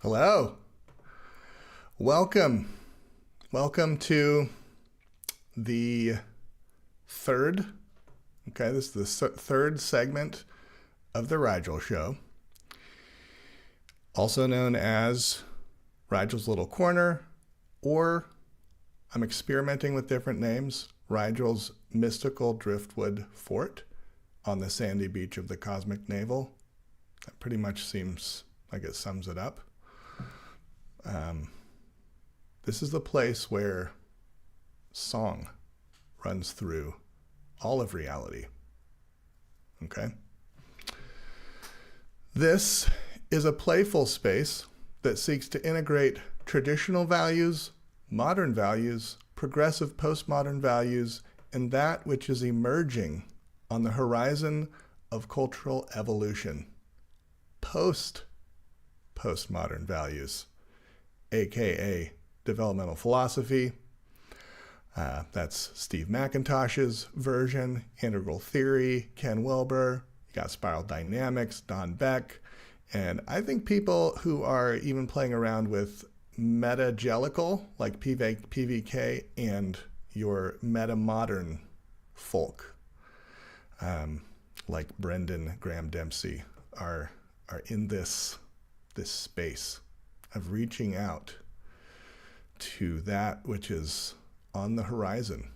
Hello. Welcome. Welcome to the third, this is the third segment of the Rigel Show, also known as Rigel's Little Corner, or I'm experimenting with different names, Rigel's Mystical Driftwood Fort on the sandy beach of the Cosmic Navel. That pretty much seems like it sums it up. This is the place where song runs through all of reality. Okay? This is a playful space that seeks to integrate traditional values, modern values, progressive postmodern values, and that which is emerging on the horizon of cultural evolution. Postmodern values, aka developmental philosophy. That's Steve McIntosh's version, integral theory, Ken Wilber. You got spiral dynamics, Don Beck. And I think people who are even playing around with metagelical, like PVK, and your meta-modern folk, like Brendan Graham Dempsey, are in this space of reaching out to that which is on the horizon.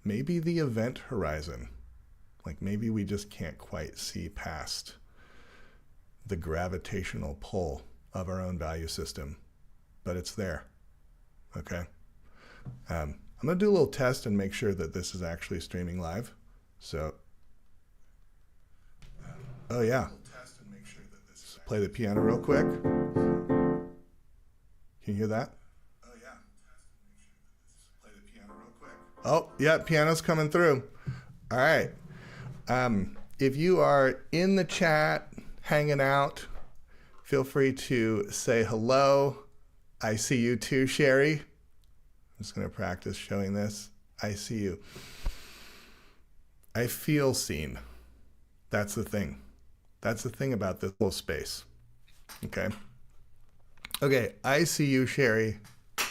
Maybe the event horizon. Like maybe we just can't quite see past the gravitational pull of our own value system, but it's there. Okay. I'm going to do a little test and make sure that this is actually streaming live. So, oh yeah. Play the piano real quick. Can you hear that? Oh yeah. Play the piano real quick. Oh yeah, piano's coming through. All right. If you are in the chat, hanging out, feel free to say hello. I see you too, Sherry. I'm just going to practice showing this. I see you. I feel seen. That's the thing. That's the thing about this little space. Okay. Okay, I see you, Sherry,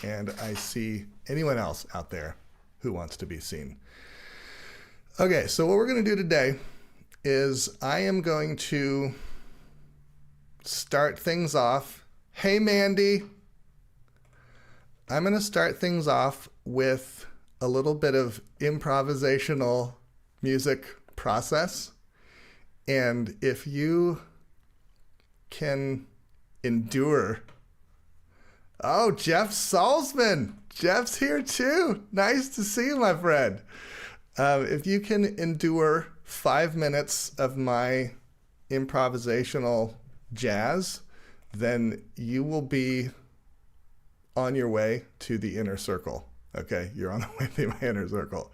and I see anyone else out there who wants to be seen. Okay, so what we're going to do today is I am going to start things off. Hey, Mandy. I'm going to start things off with a little bit of improvisational music process. And if you can endure... Oh, Jeff Salzman. Jeff's here too. Nice to see you, my friend. If you can endure 5 minutes of my improvisational jazz, then you will be on your way to the inner circle. Okay, you're on the way to my inner circle.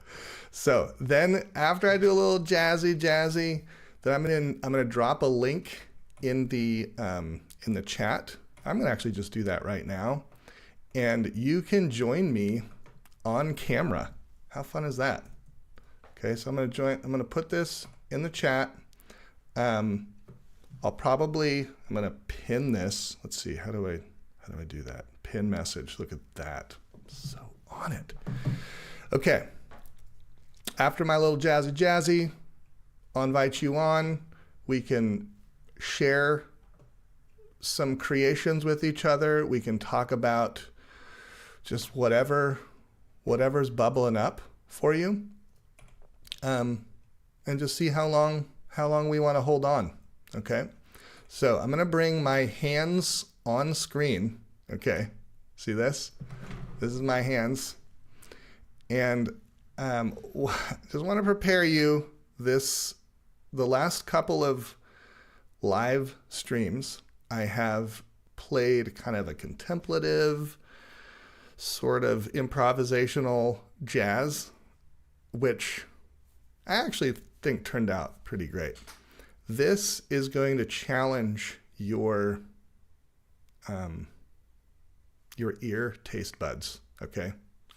So then after I do a little jazzy, then I'm gonna drop a link in the chat. I'm gonna actually just do that right now, and you can join me on camera. How fun is that? Okay, so I'm gonna put this in the chat. I'm gonna pin this. Let's see, how do I do that? Pin message. Look at that. I'm so on it. Okay. After my little jazzy, I'll invite you on. We can share some creations with each other. We can talk about just whatever's bubbling up for you, and just see how long we want to hold on. Okay, so I'm gonna bring my hands on screen. Okay, see this? This is my hands, and just want to prepare you. The last couple of live streams, I have played kind of a contemplative, sort of improvisational jazz, which I actually think turned out pretty great. This is going to challenge your ear taste buds, okay?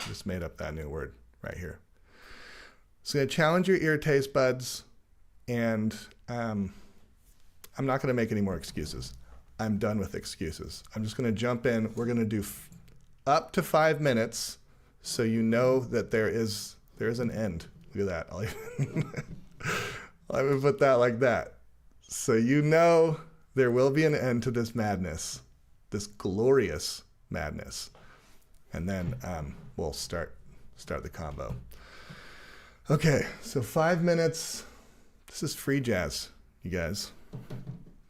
Just made up that new word right here. It's going to challenge your ear taste buds, and I'm not going to make any more excuses. I'm done with excuses. I'm just going to jump in. We're going to do up to 5 minutes, so you know that there is an end. Look at that. I'll even put that like that. So you know there will be an end to this madness, this glorious madness. And then we'll start the combo. Okay, so 5 minutes. This is free jazz, you guys.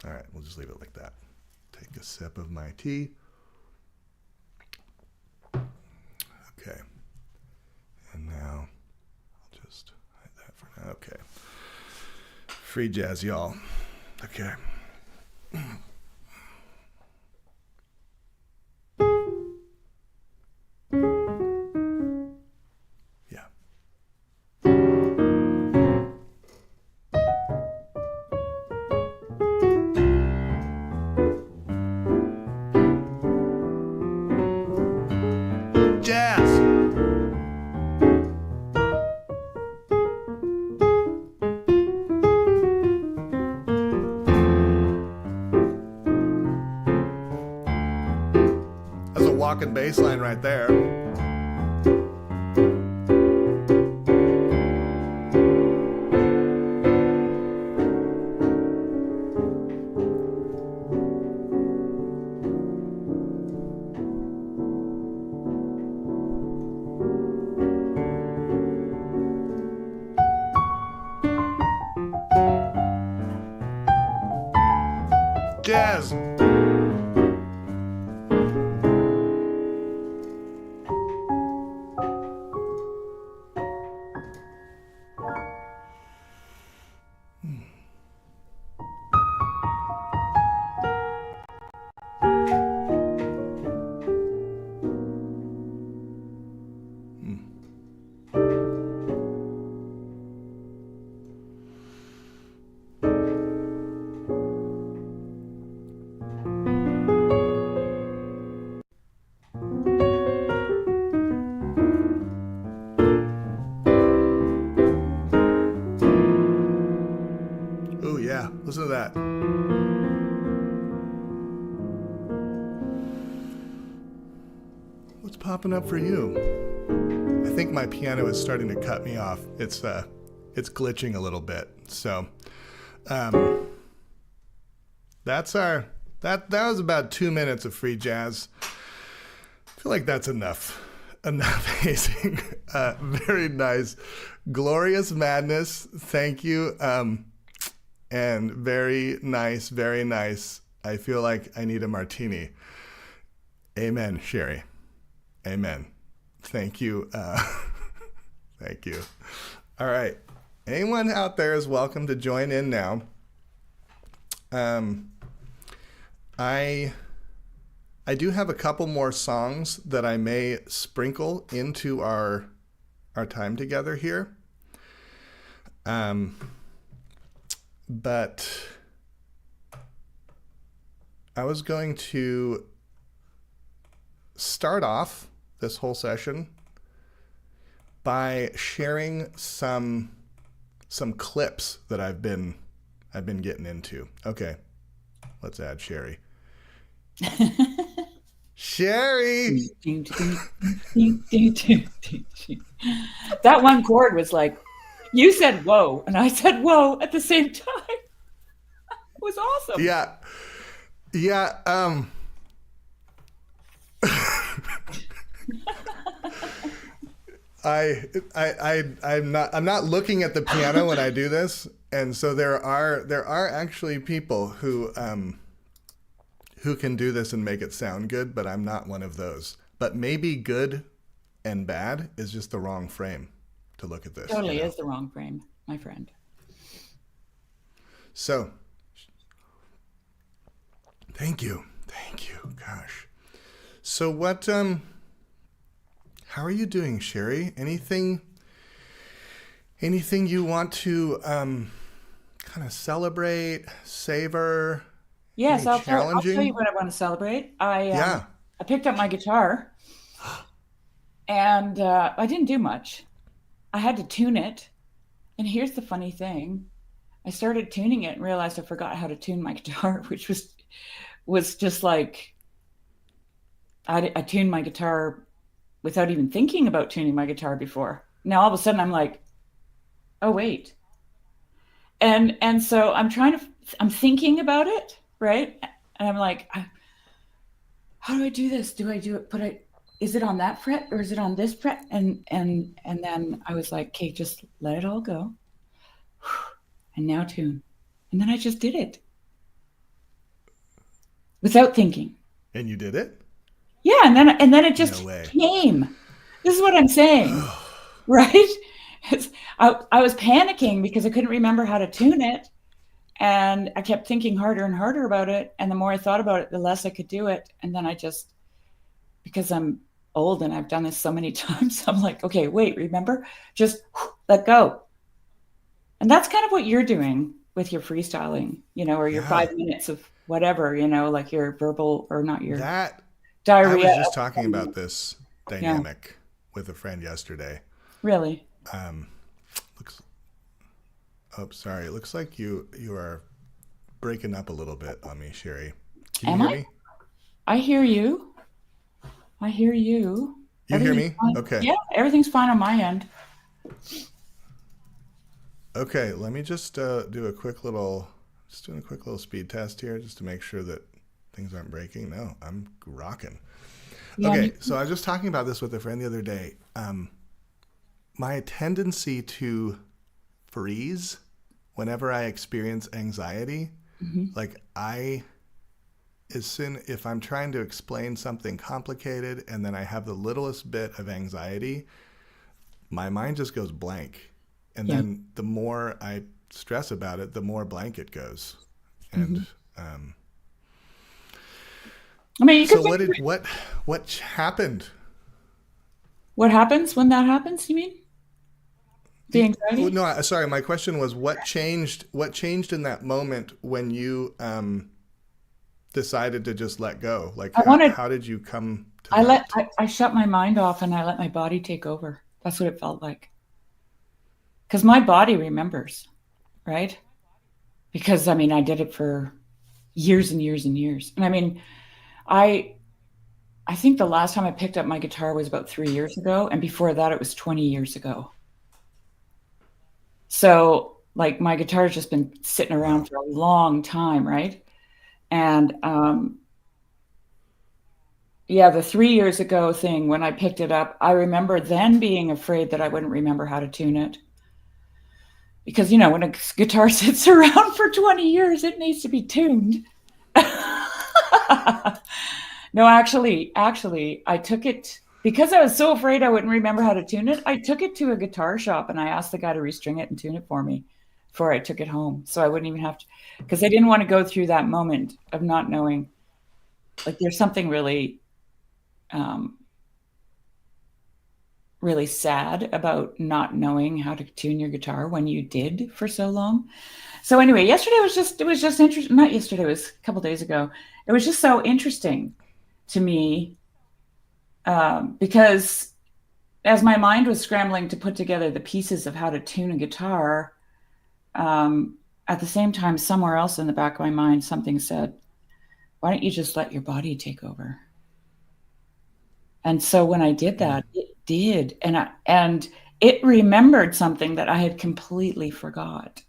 All right, we'll just leave it like that. Take a sip of my tea. Okay. And now I'll just hide that for now. Okay. Free jazz, y'all. Okay. Yeah. Jazz. That's a walking bass line right there. Jazz. Oh yeah, listen to that. What's popping up for you? I think my piano is starting to cut me off. It's glitching a little bit. So that's that was about 2 minutes of free jazz. I feel like that's enough hazing. Very nice. Glorious madness. Thank you. And very nice, very nice. I feel like I need a martini. Amen, Sherry. Amen. Thank you. Thank you. All right. Anyone out there is welcome to join in now. I do have a couple more songs that I may sprinkle into our time together here. But I was going to start off this whole session by sharing some clips that I've been getting into. Okay, let's add Sherry. Sherry! That one chord was like, you said whoa, and I said whoa at the same time. It was awesome. Yeah. I'm not looking at the piano when I do this, and so there are actually people who can do this and make it sound good, but I'm not one of those. But maybe good and bad is just the wrong frame to look at this. Totally is the wrong frame, my friend. So, thank you. Gosh. So what? How are you doing, Sherry? Anything you want to kind of celebrate, savor? Yes, I'll tell you what I want to celebrate. I picked up my guitar, and I didn't do much. I had to tune it, and here's the funny thing: I started tuning it and realized I forgot how to tune my guitar, which was was just like, I tuned my guitar without even thinking about tuning my guitar before. Now all of a sudden I'm like, oh wait. And so I'm thinking about it, right? And I'm like, how do I do this? Do I do it? Is it on that fret or is it on this fret? And then I was like, okay, just let it all go. And now tune. And then I just did it without thinking. And you did it? Yeah, and then it just came. This is what I'm saying, right? I was panicking because I couldn't remember how to tune it, and I kept thinking harder and harder about it. And the more I thought about it, the less I could do it. And then I just, because I'm old and I've done this so many times, I'm like, okay, wait, remember? Just let go. And that's kind of what you're doing with your freestyling, or your 5 minutes of whatever, like your verbal or not your diarrhea. I was just talking about this dynamic with a friend yesterday. Really? Sorry. It looks like you are breaking up a little bit on me, Sherry. Can you hear me? I hear you. I hear you. You hear me? Fine. Okay. Yeah, everything's fine on my end. Okay, let me just do a quick little speed test here just to make sure that things aren't breaking. No, I'm rocking. Yeah, okay, so I was just talking about this with a friend the other day. My tendency to freeze whenever I experience anxiety, like if I'm trying to explain something complicated and then I have the littlest bit of anxiety, my mind just goes blank. And then the more I stress about it, the more blank it goes. And I mean, so what happened? What happens when that happens? You mean the anxiety? No, sorry. My question was, what changed in that moment when you decided to just let go? Like, how did you come to that? I shut my mind off and I let my body take over. That's what it felt like. Because my body remembers, right? Because, I mean, I did it for years and years and years. And I mean, I think the last time I picked up my guitar was about 3 years ago. And before that, it was 20 years ago. So, like, my guitar's just been sitting around for a long time, right? And, the 3 years ago thing, when I picked it up, I remember then being afraid that I wouldn't remember how to tune it. Because, when a guitar sits around for 20 years, it needs to be tuned. No, actually, I took it because I was so afraid I wouldn't remember how to tune it. I took it to a guitar shop and I asked the guy to restring it and tune it for me before I took it home. So I wouldn't even have to, because I didn't want to go through that moment of not knowing. Like, there's something really, really sad about not knowing how to tune your guitar when you did for so long. So anyway, yesterday it was just interesting. Not yesterday, it was a couple days ago. It was just so interesting to me because as my mind was scrambling to put together the pieces of how to tune a guitar, at the same time, somewhere else in the back of my mind, something said, why don't you just let your body take over? And so when I did that, it did. And it remembered something that I had completely forgot.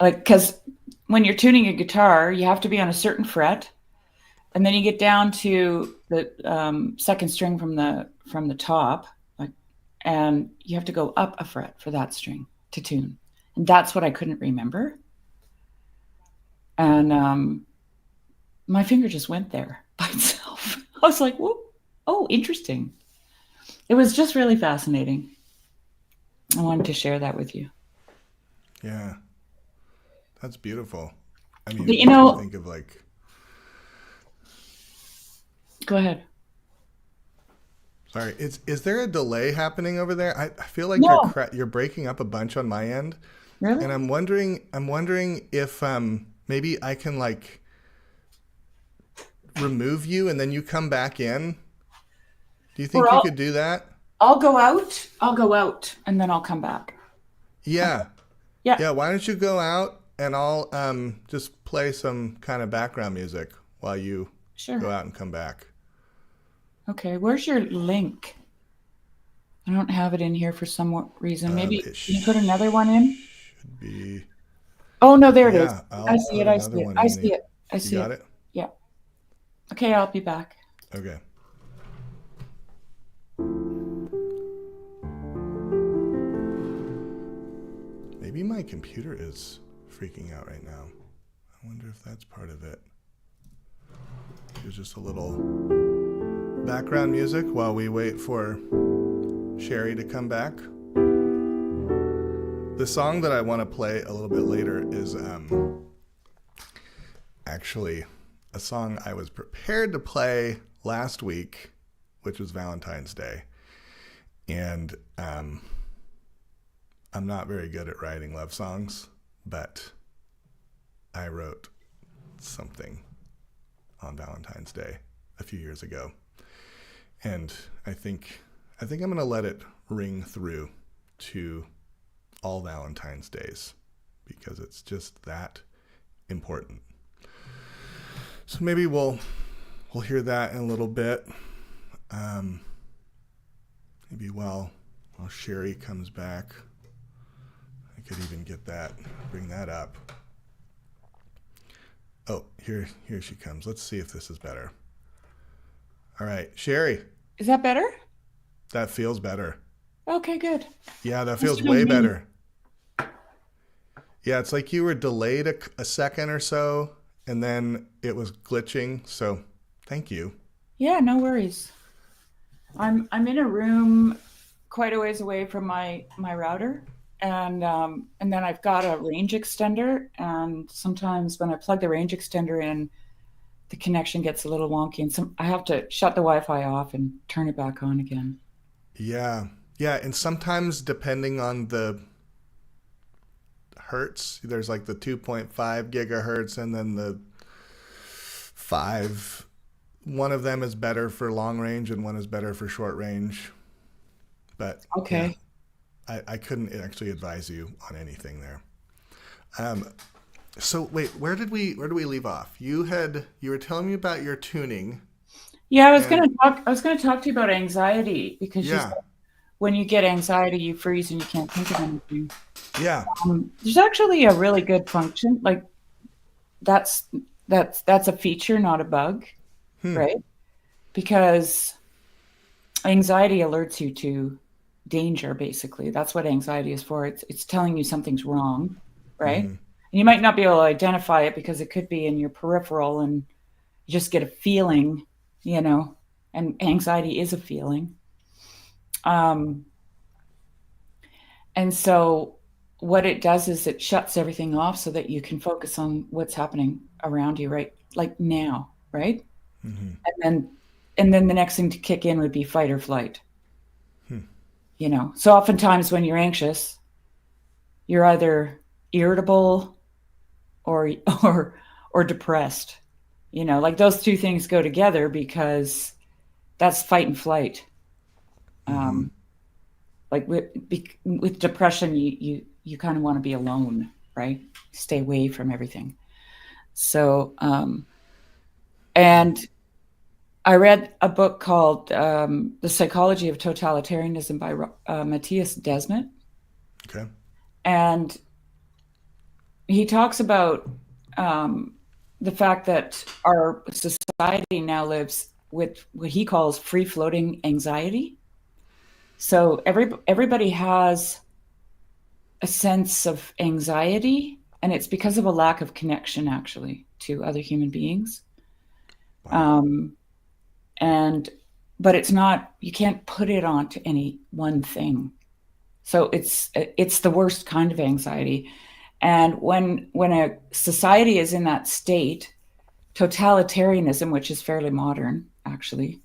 Like, because when you're tuning a guitar, you have to be on a certain fret. And then you get down to the second string from the top, and you have to go up a fret for that string to tune. And that's what I couldn't remember. And my finger just went there by itself. I was like, whoa, oh, interesting. It was just really fascinating. I wanted to share that with you. Yeah. That's beautiful. I mean, but, think of like... Go ahead. Sorry, is there a delay happening over there? I feel like you're breaking up a bunch on my end. Really? And I'm wondering if maybe I can like remove you and then you come back in. Do you think you could do that? I'll go out and then I'll come back. Yeah. Yeah. Yeah, why don't you go out and I'll just play some kind of background music while you go out and come back. Okay, where's your link? I don't have it in here for some reason. Maybe can you put another one in? Should be. Oh no, there it is. I'll I see put it. I another see it. one I in see it. I You see got it. it? Yeah. Okay, I'll be back. Okay. Maybe my computer is freaking out right now. I wonder if that's part of it. Here's just a little background music while we wait for Sherry to come back. The song that I want to play a little bit later is actually a song I was prepared to play last week, which was Valentine's Day. And I'm not very good at writing love songs, but I wrote something on Valentine's Day a few years ago. And I think I'm going to let it ring through to all Valentine's Days because it's just that important. So maybe we'll hear that in a little bit. Maybe while Sherry comes back, I could even bring that up. Oh, here she comes. Let's see if this is better. All right, Sherry. Is that better? That feels better. Okay, good. Yeah, that feels way better. Yeah, it's like you were delayed a second or so, and then it was glitching. So, thank you. Yeah, no worries. I'm in a room quite a ways away from my router, and then I've got a range extender, and sometimes when I plug the range extender in, the connection gets a little wonky, and I have to shut the Wi-Fi off and turn it back on again. Yeah, and sometimes depending on the hertz, there's like the 2.5 gigahertz and then the 5. One of them is better for long range and one is better for short range. But okay, yeah, I couldn't actually advise you on anything there. So wait, where did we leave off? You were telling me about your tuning. Yeah, I was going to talk to you about anxiety because you said when you get anxiety, you freeze and you can't think of anything. Yeah. There's actually a really good function. Like that's a feature, not a bug, right? Because anxiety alerts you to danger, basically. That's what anxiety is for. It's telling you something's wrong, right? And you might not be able to identify it because it could be in your peripheral and you just get a feeling, and anxiety is a feeling. And so what it does is it shuts everything off so that you can focus on what's happening around you, right? Like now, right? And then the next thing to kick in would be fight or flight. So oftentimes when you're anxious, you're either irritable or depressed. Like those two things go together because that's fight and flight. Like with depression, you kind of want to be alone, right? Stay away from everything. So, and I read a book called The Psychology of Totalitarianism by Matthias Desmet. Okay. And he talks about the fact that our society now lives with what he calls free-floating anxiety. So everybody has a sense of anxiety, and it's because of a lack of connection, actually, to other human beings. Wow. But it's not, you can't put it onto any one thing. So it's the worst kind of anxiety. And when a society is in that state, totalitarianism, which is fairly modern, actually,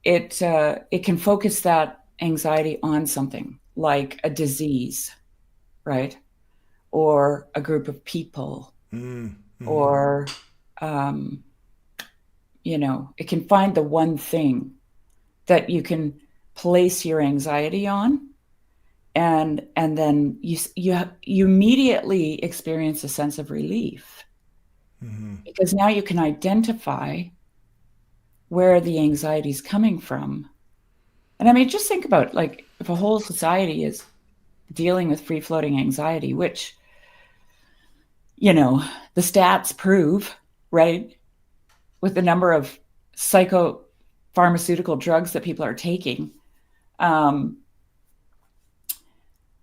it can focus that anxiety on something like a disease, right? Or a group of people, or it can find the one thing that you can place your anxiety on, and then you immediately experience a sense of relief, because now you can identify where the anxiety is coming from. And I mean, just think about, like, if a whole society is dealing with free floating anxiety, which, the stats prove, right, with the number of psychopharmaceutical drugs that people are taking,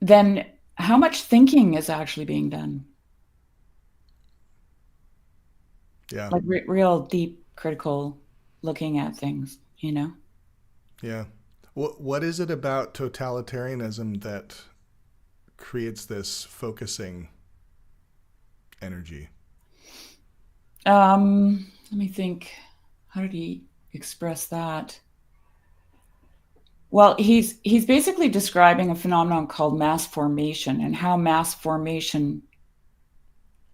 then how much thinking is actually being done? Yeah. Like real deep, critical looking at things, Yeah. What is it about totalitarianism that creates this focusing energy? Let me think. How did he express that? Well, he's basically describing a phenomenon called mass formation, and how mass formation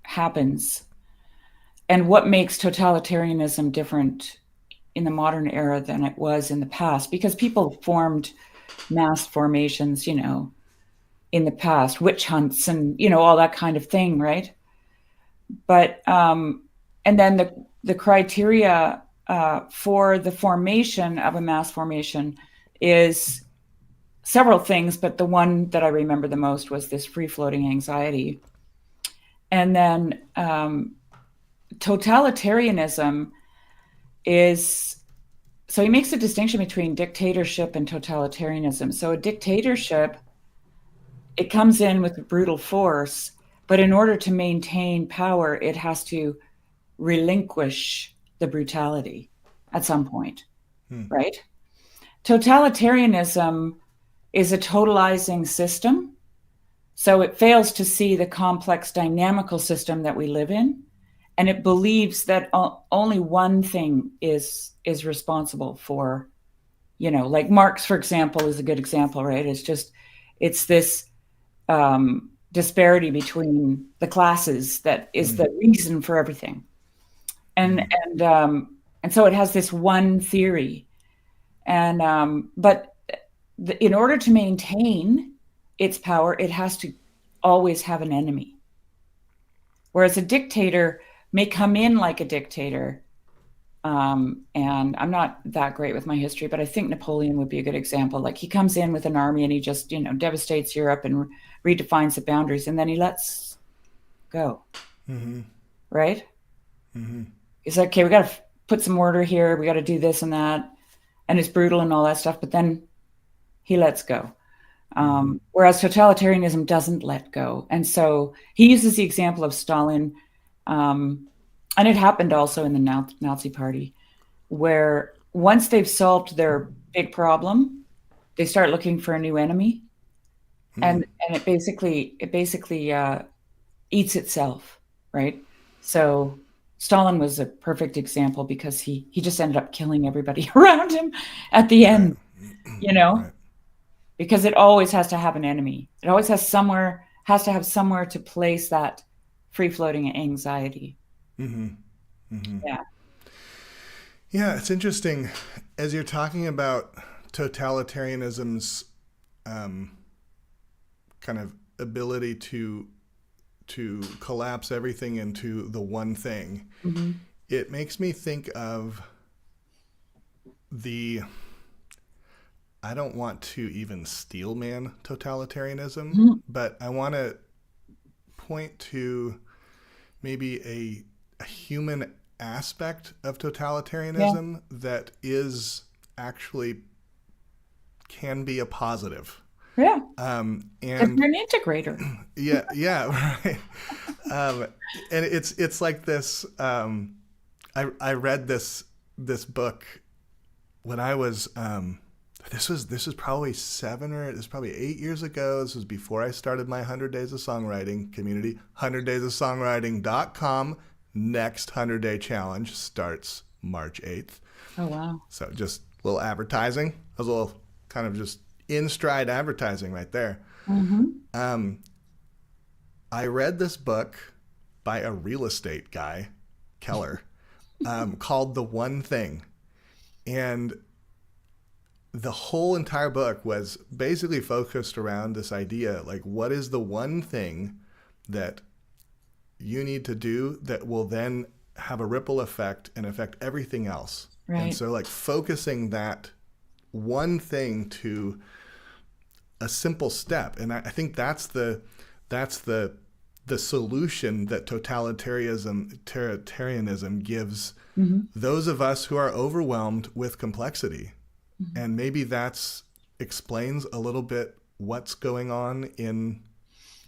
happens, and what makes totalitarianism different in the modern era than it was in the past, because people formed mass formations, in the past, witch hunts and, all that kind of thing, right? But and then the criteria for the formation of a mass formation is several things, but the one that I remember the most was this free floating anxiety. And then totalitarianism is, so he makes a distinction between dictatorship and totalitarianism. So a dictatorship, it comes in with brutal force, but in order to maintain power, it has to relinquish the brutality at some point, right? Totalitarianism is a totalizing system. So it fails to see the complex dynamical system that we live in. And it believes that only one thing is responsible for, like Marx, for example, is a good example, right? It's this disparity between the classes that is the reason for everything. And so it has this one theory. And but in order to maintain its power, it has to always have an enemy. Whereas a dictator may come in like a dictator. And I'm not that great with my history, but I think Napoleon would be a good example. Like, he comes in with an army and he just, devastates Europe and redefines the boundaries, and then he lets go. Right? He's like, okay, we got to put some order here. We got to do this and that. And it's brutal and all that stuff, but then he lets go. Whereas totalitarianism doesn't let go. And so he uses the example of Stalin, and it happened also in the Nazi Party, where once they've solved their big problem, they start looking for a new enemy, and it basically eats itself, right? So Stalin was a perfect example, because he just ended up killing everybody around him at the end, Right. Because it always has to have an enemy. It always has to have somewhere to place that free floating anxiety. Yeah. Yeah, it's interesting as you're talking about totalitarianism's kind of ability to collapse everything into the one thing. It makes me think of I don't want to even steelman totalitarianism, but I want to point to maybe a human aspect of totalitarianism that is actually can be a positive. Yeah. And you're an integrator. Yeah, right. And it's like this. I read this book when I was. This was probably 8 years ago. This was before I started my 100 Days of Songwriting community. 100daysofsongwriting.com. Next 100-day challenge starts March 8th. Oh, wow. So just a little advertising. A little kind of just in stride advertising right there. I read this book by a real estate guy, Keller, called The One Thing. And the whole entire book was basically focused around this idea, like, what is the one thing that you need to do that will then have a ripple effect and affect everything else. Right. And so, like, focusing that one thing to a simple step. And I think that's the solution that totalitarianism gives those of us who are overwhelmed with complexity. And maybe that's explains a little bit what's going on in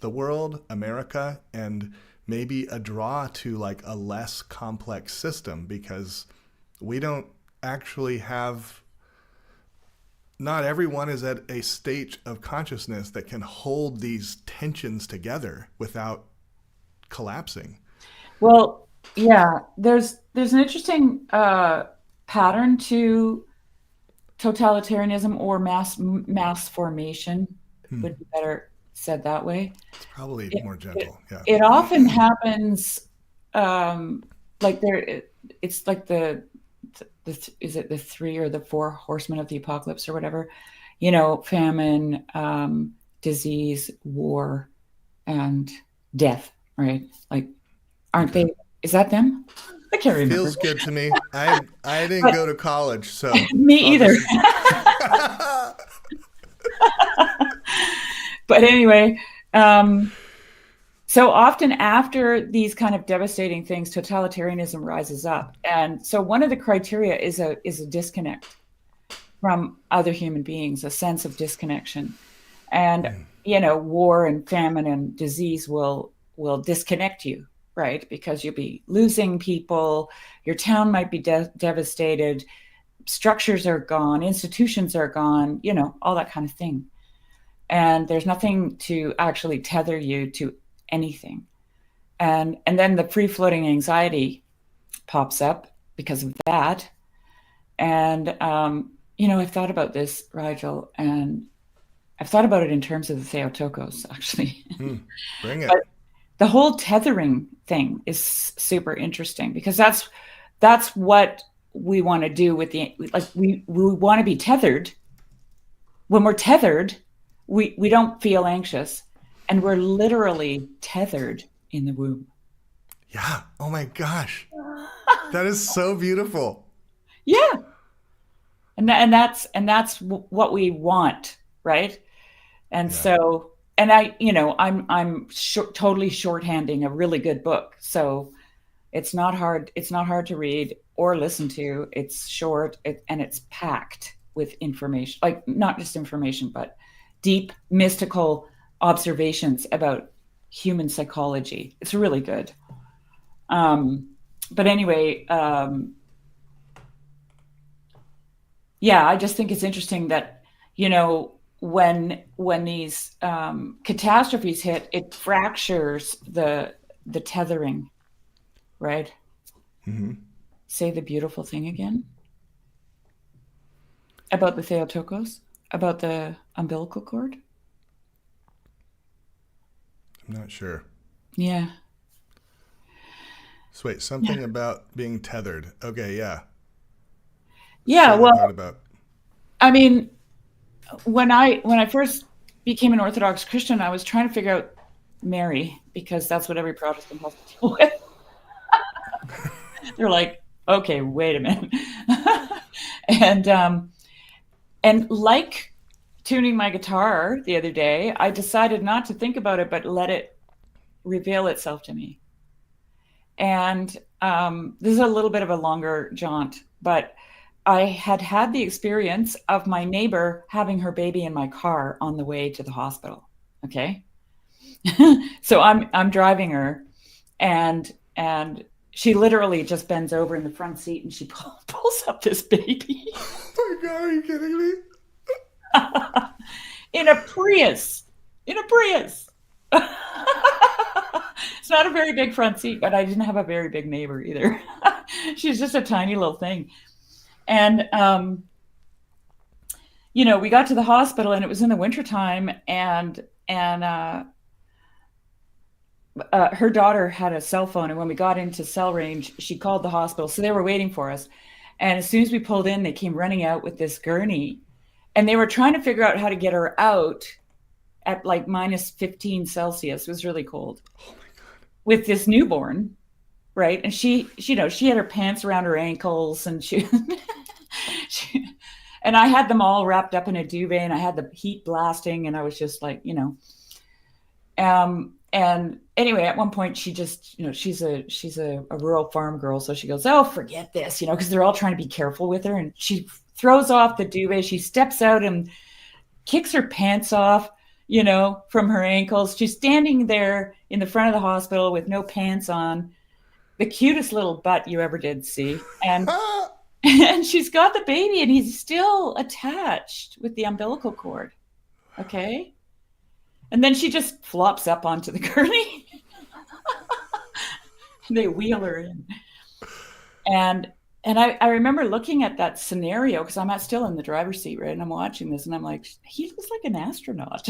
the world, America, and maybe a draw to like a less complex system, because we don't actually have, not everyone is at a state of consciousness that can hold these tensions together without collapsing. Well, yeah, there's an interesting pattern to totalitarianism, or mass formation would be better said that way. It's probably more gentle. Yeah. It often happens like it's like is it the 3 or the 4 horsemen of the apocalypse or whatever, famine, disease, war, and death, right? Like, aren't they, is that them? I can't remember. Feels good to me. I didn't go to college, so. Me either. But anyway, so often after these kind of devastating things, totalitarianism rises up. And so one of the criteria is a disconnect from other human beings, a sense of disconnection. And, war and famine and disease will disconnect you, right? Because you'll be losing people, your town might be devastated, structures are gone, institutions are gone, all that kind of thing. And there's nothing to actually tether you to anything. And then the free-floating anxiety pops up because of that. And, I've thought about this, Rigel, and I've thought about it in terms of the Theotokos, actually. Bring it. But the whole tethering thing is super interesting, because that's what we want to do with we want to be tethered. When we're tethered, we don't feel anxious, and we're literally tethered in the womb. Yeah. Oh my gosh. That is so beautiful. Yeah. And that's what we want, right? And so, and I'm totally shorthanding a really good book. So it's not hard to read or listen to. It's short and it's packed with information, like not just information, but deep mystical observations about human psychology. It's really good. But anyway, I just think it's interesting that, when these catastrophes hit, it fractures the tethering, right? Mm-hmm. Say the beautiful thing again about the Theotokos, about the umbilical cord. I'm not sure. Yeah. So wait, something about being tethered. Okay, yeah. Yeah, I mean, when I first became an Orthodox Christian, I was trying to figure out Mary, because that's what every Protestant has to deal with. They're like, okay, wait a minute. And like tuning my guitar the other day, I decided not to think about it, but let it reveal itself to me. And this is a little bit of a longer jaunt, but I had the experience of my neighbor having her baby in my car on the way to the hospital. Okay. So I'm driving her, and she literally just bends over in the front seat and she pulls up this baby. Oh my God, are you kidding me? In a Prius. It's not a very big front seat, but I didn't have a very big neighbor either. She's just a tiny little thing. And, we got to the hospital, and it was in the wintertime, and her daughter had a cell phone. And when we got into cell range, she called the hospital. So they were waiting for us. And as soon as we pulled in, they came running out with this gurney. And they were trying to figure out how to get her out at like minus 15 Celsius. It was really cold. Oh my God. With this newborn, right? And she had her pants around her ankles, and and I had them all wrapped up in a duvet, and I had the heat blasting, and I was just like, and anyway, at one point she just, she's a rural farm girl. So she goes, oh, forget this, because they're all trying to be careful with her. And she throws off the duvet. She steps out and kicks her pants off, from her ankles. She's standing there in the front of the hospital with no pants on, the cutest little butt you ever did see. And, and she's got the baby, and he's still attached with the umbilical cord. Okay. And then she just flops up onto the gurney. They wheel her in. And I remember looking at that scenario, because I'm still in the driver's seat, right? And I'm watching this, and I'm like, he looks like an astronaut.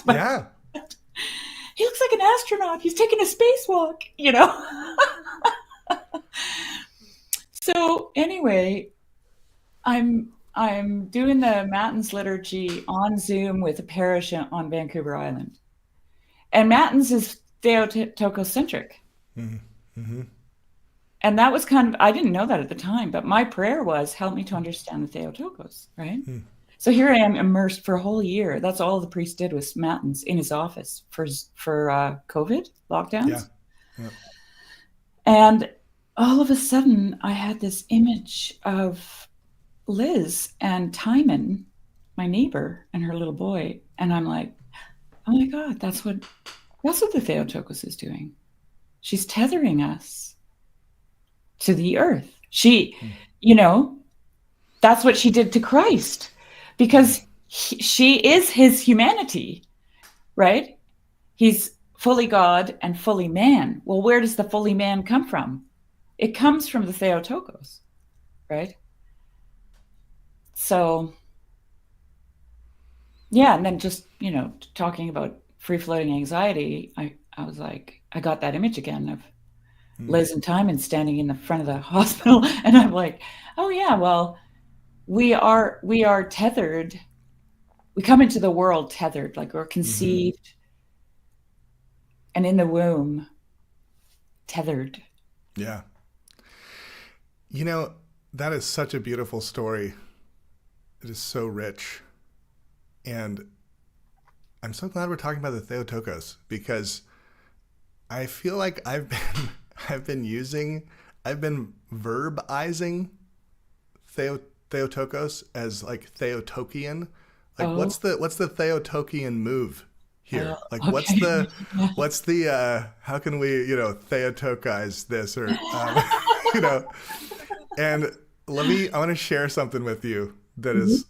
Yeah. He looks like an astronaut. He's taking a spacewalk, So anyway, I'm doing the Matins liturgy on Zoom with a parish on Vancouver Island. And Matins is Theotokos-centric. Mm-hmm. Mm-hmm. And that was I didn't know that at the time, but my prayer was, help me to understand the Theotokos, right? Mm. So here I am immersed for a whole year. That's all the priest did was Matins in his office for COVID lockdowns. Yeah. Yeah. And all of a sudden I had this image of Liz and Timon, my neighbor, and her little boy. And I'm like, oh my God, that's what the Theotokos is doing. She's tethering us to the earth. She, that's what she did to Christ, because she is his humanity, right? He's fully God and fully man. Well, where does the fully man come from? It comes from the Theotokos, right? So, yeah, and then just, talking about free-floating anxiety, I was like, I got that image again of Liz and Timon standing in the front of the hospital, and I'm like, oh yeah, well, we are tethered. We come into the world tethered, like we're conceived and in the womb tethered. Yeah. That is such a beautiful story. It is so rich. And I'm so glad we're talking about the Theotokos, because I feel like I've been verbizing Theotokos as like Theotokian. Like what's the Theotokian move here? Like okay. what's the how can we, Theotokize this, or and I want to share something with you that is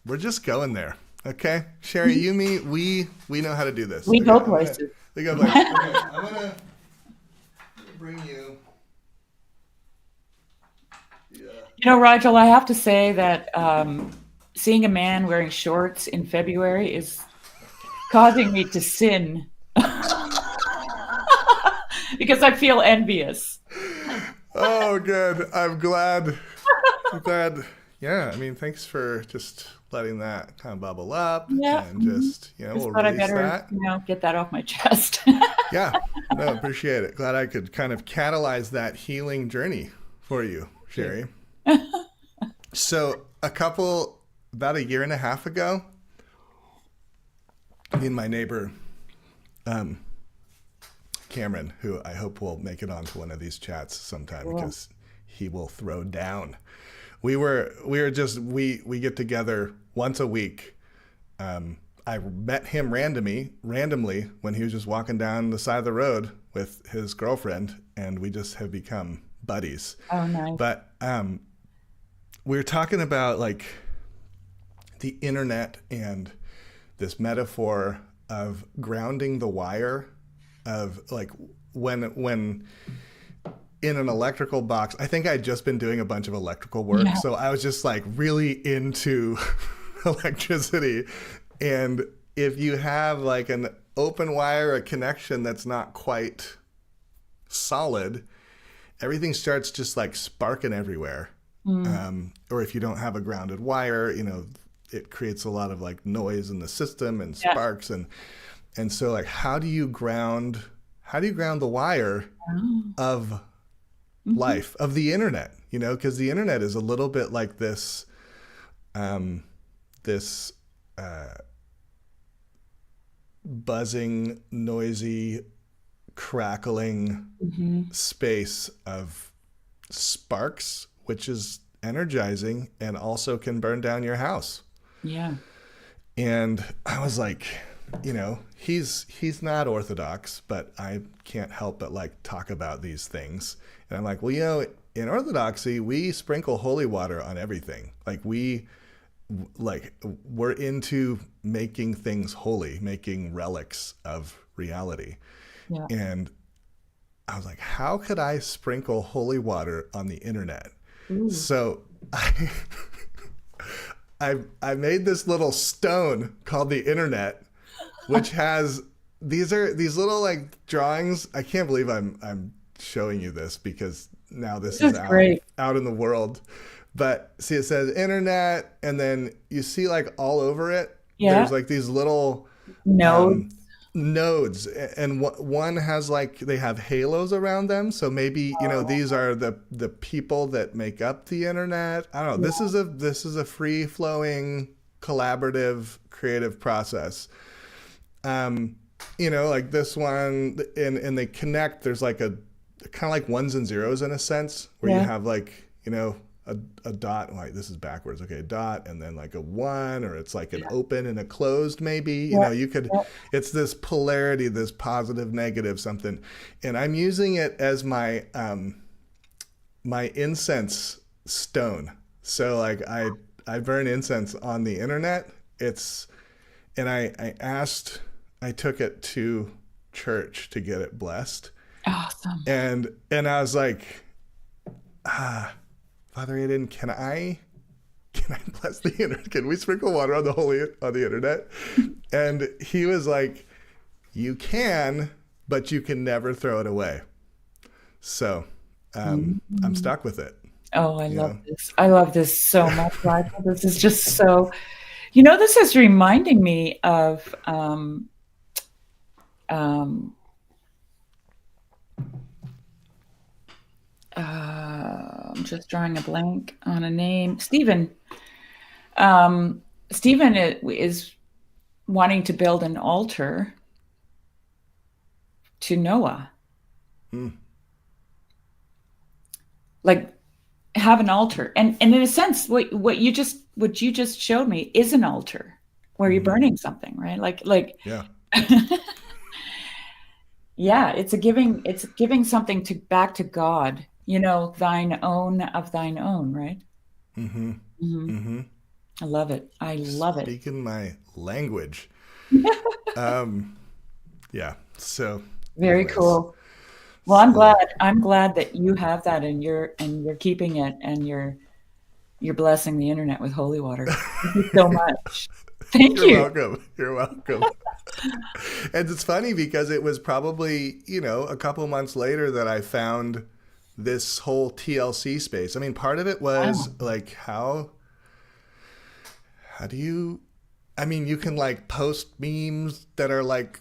we're just going there. Okay, Sherry, you, me, we know how to do this. We go places. We go places. Okay, I'm gonna bring you. Yeah. Rigel, I have to say that seeing a man wearing shorts in February is causing me to sin because I feel envious. Oh, good. I'm glad. Yeah, thanks for just letting that kind of bubble up. Yeah. And just, we'll release that. Get that off my chest. Yeah. No, appreciate it. Glad I could kind of catalyze that healing journey for you, Sherry. So about a year and a half ago, me and my neighbor, Cameron, who I hope will make it onto one of these chats sometime because he will throw down. We get together once a week. I met him randomly when he was just walking down the side of the road with his girlfriend, and we just have become buddies. Oh, nice. But we were talking about like the internet and this metaphor of grounding the wire, of like when in an electrical box. I think I'd just been doing a bunch of electrical work. Yeah. So I was just like really into electricity. And if you have like an open wire, a connection that's not quite solid, everything starts just like sparking everywhere. Or if you don't have a grounded wire, it creates a lot of like noise in the system and Yeah. sparks. And so like, how do you ground the wire Oh. of Mhm. life, of the internet, because the internet is a little bit like this, this buzzing, noisy, crackling space of sparks, which is energizing and also can burn down your house. Yeah. And I was like, he's not Orthodox, but I can't help but like talk about these things. And I'm like, well, in Orthodoxy, we sprinkle holy water on everything. Like we're into making things holy, making relics of reality. Yeah. And I was like, how could I sprinkle holy water on the internet? Ooh. So I made this little stone called the internet, which has these little like drawings. I can't believe I'm showing you this because now this is out in the world. But see, it says internet, and then you see like all over it, there's like these little nodes, and one has like, they have halos around them. So maybe, these are the people that make up the internet. I don't know. This is a free flowing, collaborative, creative process. Like this one, and they connect. There's like a kind of like ones and zeros in a sense, where you have like, a dot. Like this is backwards. Okay, a dot, and then like a one, or it's like an open and a closed. Maybe you could. It's this polarity, this positive, negative, something. And I'm using it as my my incense stone. So like I burn incense on the internet. And I took it to church to get it blessed. Awesome. And I was like, Father Aiden, can I bless the internet? Can we sprinkle water on the internet? And he was like, you can, but you can never throw it away. So I'm stuck with it. Oh, I love this. I love this so much, Rigel. This is just so, this is reminding me of I'm just drawing a blank on a name. Stephen. Stephen is wanting to build an altar to Noah. Like have an altar. And in a sense, what you just showed me is an altar where you're burning something, right? Like yeah. Yeah, it's giving something back to God, thine own of thine own, right? I love it. I love it. Speaking my language. Yeah. So very cool. Well, I'm glad that you have that and you're keeping it and you're blessing the internet with holy water. Thank you so much. Thank you. You're welcome. And it's funny because it was probably, a couple months later that I found this whole TLC space. I mean, part of it was like, how do you, you can like post memes that are like,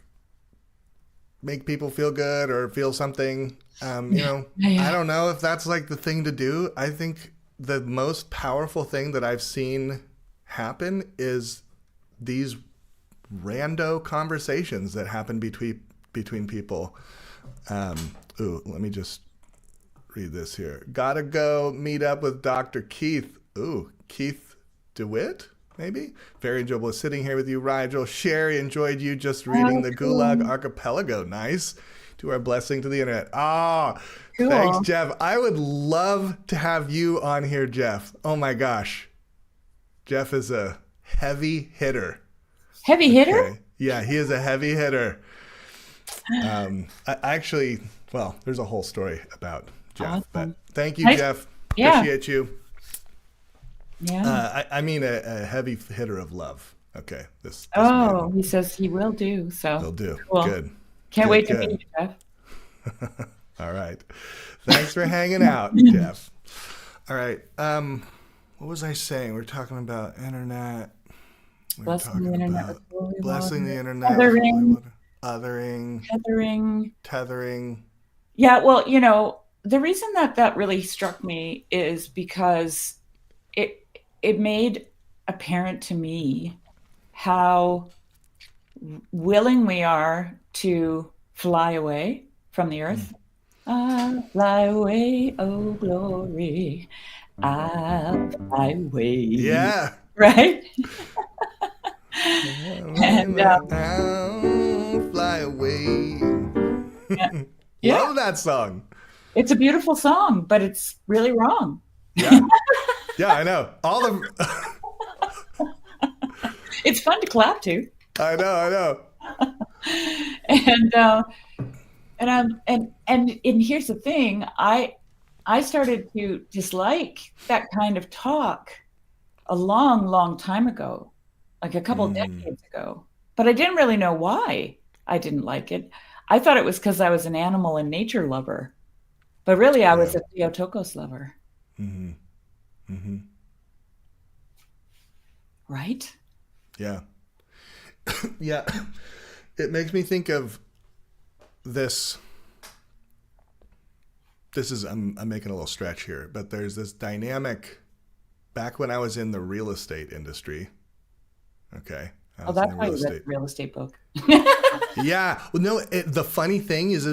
make people feel good or feel something. I don't know if that's like the thing to do. I think the most powerful thing that I've seen happen is these rando conversations that happen between people. Let me just read this here. Gotta go meet up with Dr. Keith. Keith DeWitt, maybe? Very enjoyable sitting here with you, Rigel. Sherry, enjoyed you just reading the Gulag Archipelago. Nice. To our blessing to the internet. Cool. Thanks, Jeff. I would love to have you on here, Jeff. Oh my gosh. Jeff is a heavy hitter. Heavy hitter? Okay. Yeah, he is a heavy hitter. There's a whole story about Jeff. Awesome. But thank you, Jeff. Yeah. Appreciate you. Yeah. A heavy hitter of love. Okay. This he says he will do. So will do. Cool. Good. Can't wait to meet you, Jeff. All right. Thanks for hanging out, Jeff. All right. What was I saying? We're talking about internet. We were Blessing the talking internet with about holy blessing the water. internet with holy Tethering. water. Othering, Tethering. tethering. Yeah, well, the reason that that really struck me is because it it made apparent to me how willing we are to fly away from the earth. I'll fly away, oh glory. I'll fly away. Yeah. Right? And I'll fly away. yeah, yeah, Love that song. it's a beautiful song, but it's really wrong. Yeah. Yeah, I know. All the It's fun to clap to. I know, I know. And and here's the thing, I started to dislike that kind of talk a long, long time ago, like a couple decades ago. But I didn't really know why I didn't like it. I thought it was because I was an animal and nature lover, but really I Yeah. was a Theotokos lover, Mm-hmm. Mm-hmm. right? Yeah. Yeah. It makes me think of this. This is I'm making a little stretch here, but there's this dynamic back when I was in the real estate industry. Okay. I Oh, was in that's the why real you read estate. the real estate book. Yeah. Well, no, the funny thing is,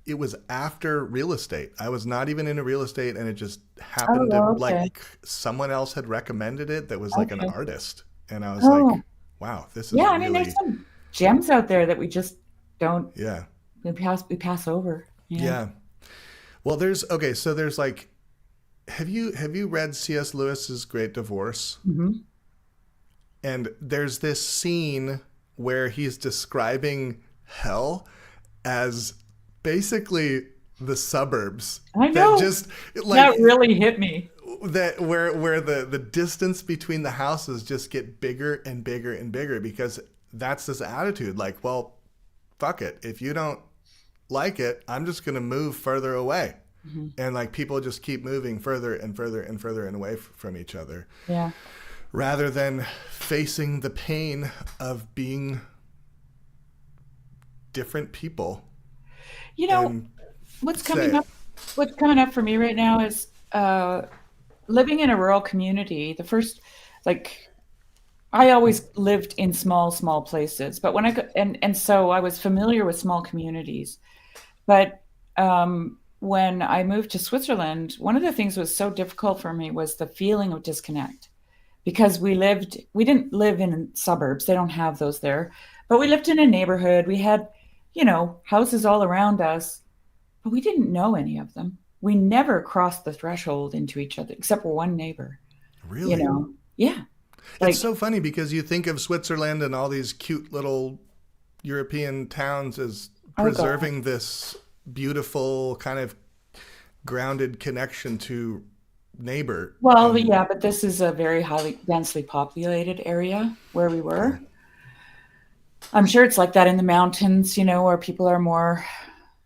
it was after real estate. I was not even into real estate, and it just happened to, Oh, okay. like, someone else had recommended it that was like an Okay. artist. And I was like, Oh, wow, this is yeah. I mean, there's really, some gems out there that we just don't yeah. we pass over. Yeah. Yeah. Well, so there's like, have you read C.S. Lewis's Great Divorce? Hmm. And there's this scene where he's describing hell as basically the suburbs I that know. just That like really hit me. that where the distance between the houses just get bigger and bigger and bigger, because that's this attitude like, well, fuck it, if you don't like it, I'm just going to move further away. Hmm. And like people just keep moving further and further and further and away from each other, Yeah. rather than facing the pain of being different people You know, and what's say coming it. up what's coming up for me right now is living in a rural community. The first, like, I always lived in small, small places, but when I go, and so I was familiar with small communities. But when I moved to Switzerland, one of the things that was so difficult for me was the feeling of disconnect, because we didn't live in suburbs. They don't have those there, but we lived in a neighborhood. We had, houses all around us, but we didn't know any of them. We never crossed the threshold into each other, except for one neighbor, you Really? know? Yeah. It's Like, so funny because you think of Switzerland and all these cute little European towns as oh God. preserving this beautiful kind of grounded connection to neighbor. Well, And yeah, but this is a very highly densely populated area where we okay. were. I'm sure it's like that in the mountains, where people are more,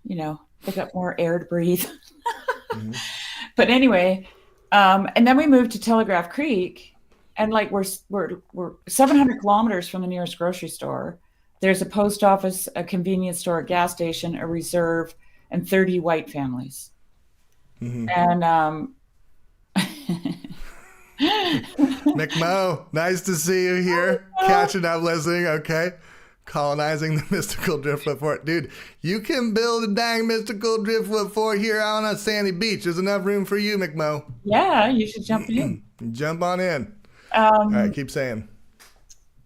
they got more air to breathe. Hmm. But anyway, and then we moved to Telegraph Creek, and like we're 700 kilometers from the nearest grocery store. There's a post office, a convenience store, a gas station, a reserve, and 30 white families. Hmm. And McMo, nice to see you here. Catching up, listening. Okay. Colonizing the mystical driftwood fort. Dude, you can build a dang mystical driftwood fort here on a sandy beach. There's enough room for you, McMo. yeah, you should jump in. Jump on in. All right, Um, keep saying.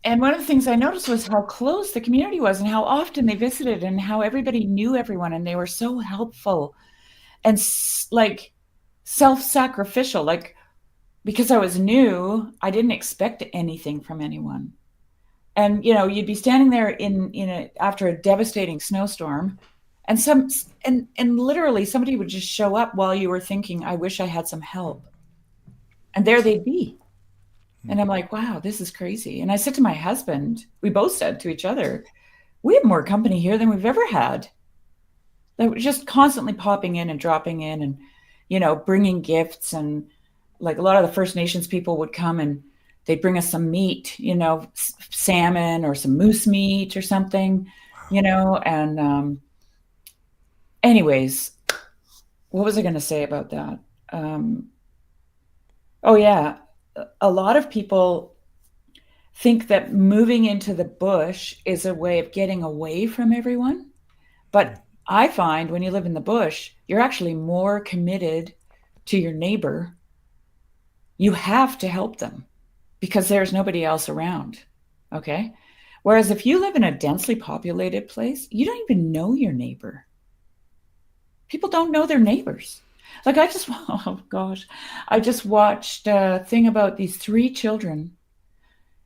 and one of the things I noticed was how close the community was and how often they visited and how everybody knew everyone and they were so helpful and like self-sacrificial. Like, because I was new, I didn't expect anything from anyone. And you'd be standing there after a devastating snowstorm, and and literally somebody would just show up while you were thinking, I wish I had some help. And there they'd be. And I'm like, wow, this is crazy. And I said to my husband, we both said to each other, we have more company here than we've ever had. They were just constantly popping in and dropping in. And, bringing gifts, and like a lot of the First Nations people would come and they'd bring us some meat, salmon or some moose meat or something, and anyways, what was I going to say about that? Oh yeah, a lot of people think that moving into the bush is a way of getting away from everyone. But I find when you live in the bush, you're actually more committed to your neighbor. You have to help them because there's nobody else around. Okay. Whereas if you live in a densely populated place, you don't even know your neighbor. People don't know their neighbors. Like oh gosh, I just watched a thing about these 3 children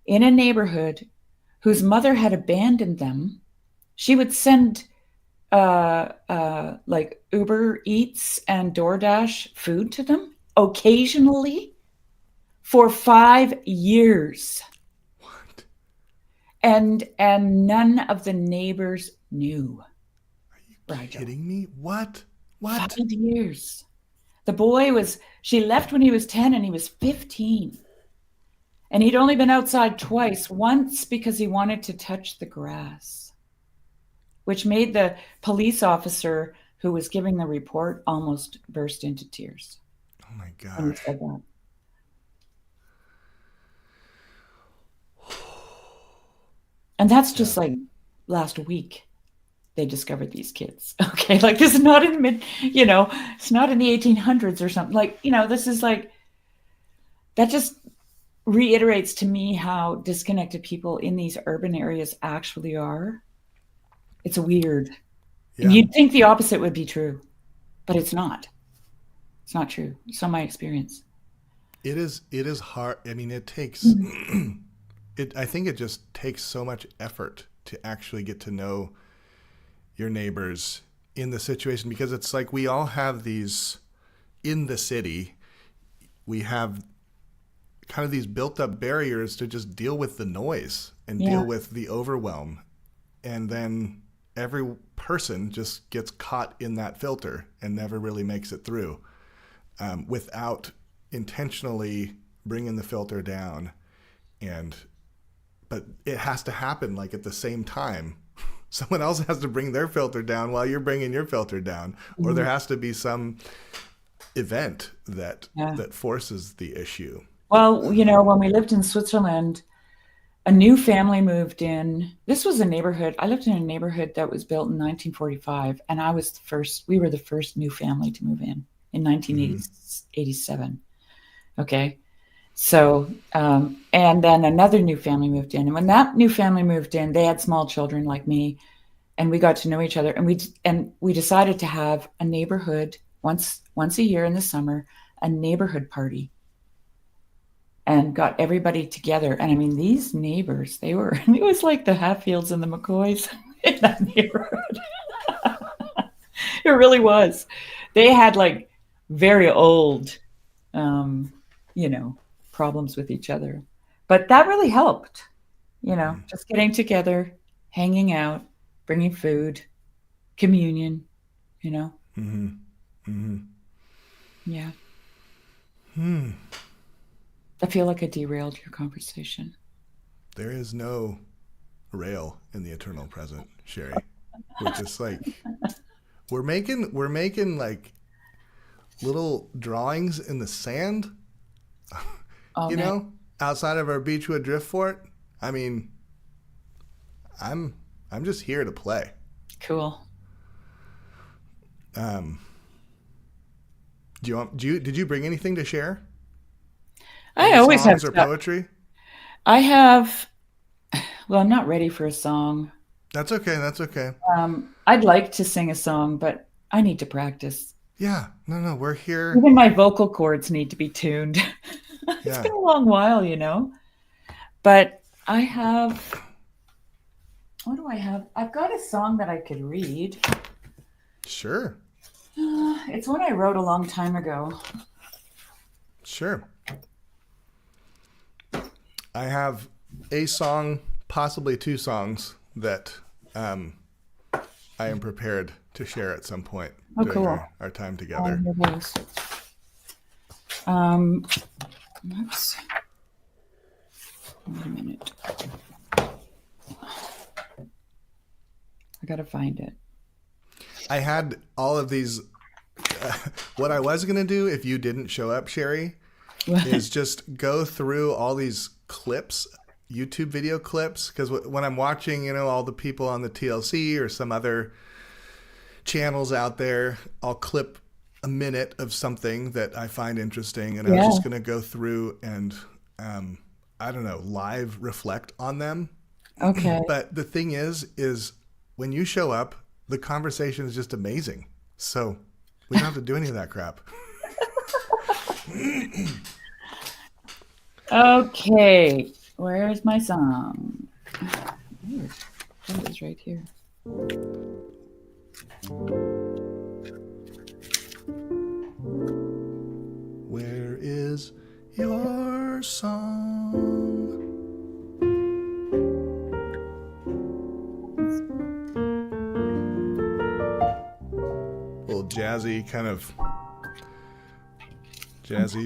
in a neighborhood whose mother had abandoned them. She would send like Uber Eats and DoorDash food to them occasionally for 5 years. What? And none of the neighbors knew. Are you kidding me? What? 5 years. The boy she left when he was 10 and he was 15. And he'd only been outside twice, once because he wanted to touch the grass, which made the police officer who was giving the report almost burst into tears. Oh my gosh. When he said that. And that's just like last week they discovered these kids. Okay. Like this is not in it's not in the 1800s or something. Like, this is like, that just reiterates to me how disconnected people in these urban areas actually are. It's weird. Yeah. And you'd think the opposite would be true, but it's not. It's not true. It's not my experience. It is hard. I mean, it takes, I think it just takes so much effort to actually get to know your neighbors in the situation, because it's like we all have these in the city, we have kind of these built up barriers to just deal with the noise and deal with the overwhelm. And then every person just gets caught in that filter and never really makes it through without intentionally bringing the filter down. But it has to happen like at the same time. Someone else has to bring their filter down while you're bringing your filter down, or there has to be some event that forces the issue. Well, when we lived in Switzerland, a new family moved in. This was a neighborhood. I lived in a neighborhood that was built in 1945, and we were the first new family to move in 1987. Okay. So, and then another new family moved in. And when that new family moved in, they had small children like me, and we got to know each other. And we decided to have a neighborhood once a year in the summer, a neighborhood party, and got everybody together. And I mean, these neighbors, it was like the Hatfields and the McCoys in that neighborhood. It really was. They had like very old, problems with each other, but that really helped, just getting together, hanging out, bringing food, communion, Yeah. I feel like I derailed your conversation. There is no rail in the eternal present, Sherry. We're just like, we're making like little drawings in the sand. Outside of our Beechwood Drift Fort. I mean, I'm just here to play. Cool. Did you bring anything to share? I always have songs or poetry. I have. Well, I'm not ready for a song. That's okay. I'd like to sing a song, but I need to practice. Yeah. No, we're here. Even my vocal cords need to be tuned. It's been a long while, But I have. What do I have? I've got a song that I could read. Sure. It's one I wrote a long time ago. Sure. I have a song, possibly 2 songs, that I am prepared to share at some point during our time together. Oops. Wait a minute. I gotta find it. I had all of these. What I was going to do if you didn't show up, Sherry, is just go through all these clips, YouTube video clips, because when I'm watching, all the people on the TLC or some other channels out there, I'll clip a minute of something that I find interesting, and I was just going to go through and, I don't know, live reflect on them. Okay. But the thing is when you show up, the conversation is just amazing. So we don't have to do any of that crap. Okay. Where's my song? It is right here. Where is your song? Little jazzy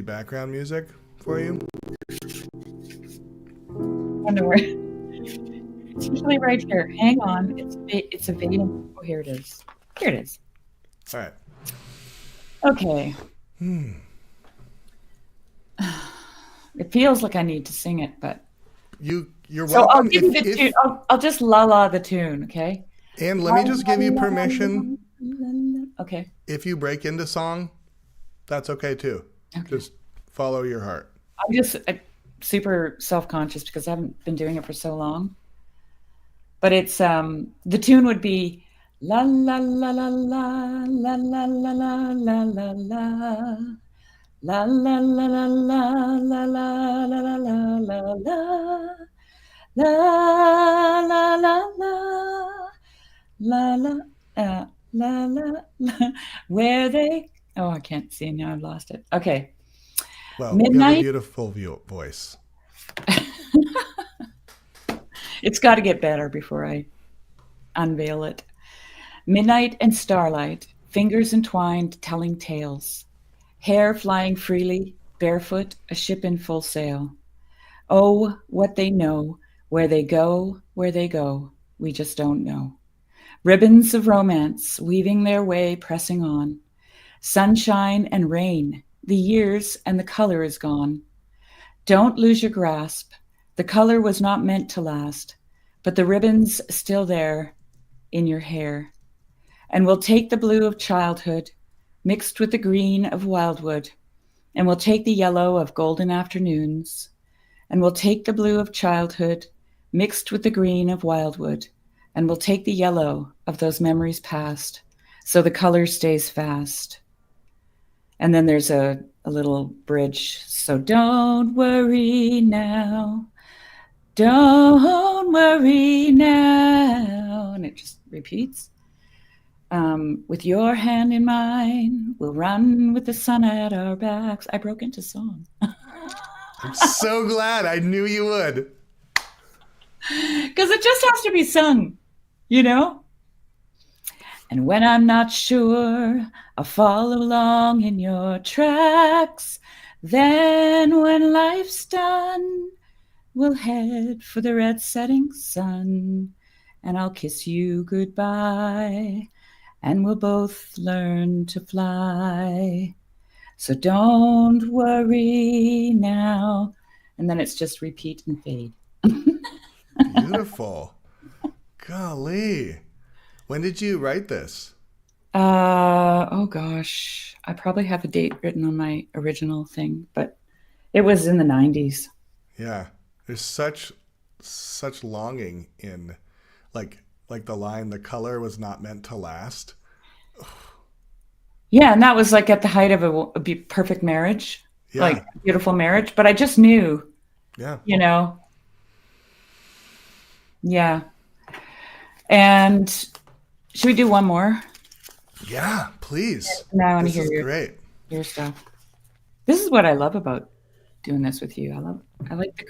background music for you. It's usually right here. Hang on. It's a video. Oh, here it is. Here it is. All right. Okay. It feels like I need to sing it, but you're welcome. So I'll give you the tune. I'll just la the tune, okay? And let me just give you permission. Okay. If you break into song, that's okay too. Okay. Just follow your heart. I'm just super self-conscious because I haven't been doing it for so long. But it's the tune would be la la la la la la la la la la la la. La la la la la la la la la la la la la la la. Where they? Oh, I can't see now. I've lost it. Okay. Well, Midnight. You have a beautiful voice. It's got to get better before I unveil it. Midnight and starlight, fingers entwined, telling tales. Hair flying freely, barefoot, a ship in full sail. Oh, what they know, where they go, we just don't know. Ribbons of romance, weaving their way, pressing on. Sunshine and rain, the years and the color is gone. Don't lose your grasp. The color was not meant to last, but the ribbon's still there in your hair. And we'll take the blue of childhood, mixed with the green of wildwood, and we'll take the yellow of golden afternoons, and we'll take the blue of childhood, mixed with the green of wildwood, and we'll take the yellow of those memories past, so the color stays fast. And then there's a little bridge. So don't worry now, don't worry now, and it just repeats. With your hand in mine, we'll run with the sun at our backs. I broke into song. I'm so glad. I knew you would. Because it just has to be sung, And when I'm not sure, I'll follow along in your tracks. Then when life's done, we'll head for the red setting sun. And I'll kiss you goodbye. And we'll both learn to fly. So don't worry now. And then it's just repeat and fade. Beautiful. Golly. When did you write this? Oh gosh. I probably have a date written on my original thing, but it was in the 90s. Yeah. There's such longing in like the line, the color was not meant to last. Yeah, and that was like at the height of a perfect marriage, like a beautiful marriage. But I just knew, Yeah. And should we do one more? Yeah, please. Now I want to hear your stuff. This is what I love about doing this with you. I like the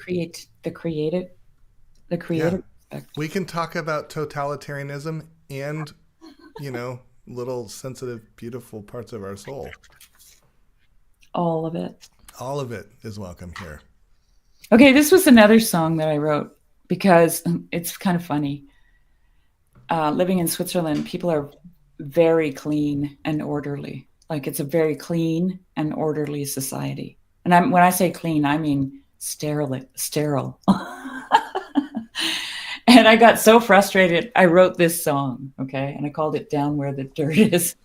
creative aspect. We can talk about totalitarianism and, little sensitive, beautiful parts of our soul. All of it. All of it is welcome here. Okay, this was another song that I wrote because it's kind of funny. Living in Switzerland, people are very clean and orderly. Like it's a very clean and orderly society. And when I say clean, I mean sterile. And I got so frustrated, I wrote this song, okay? And I called it Down Where the Dirt Is.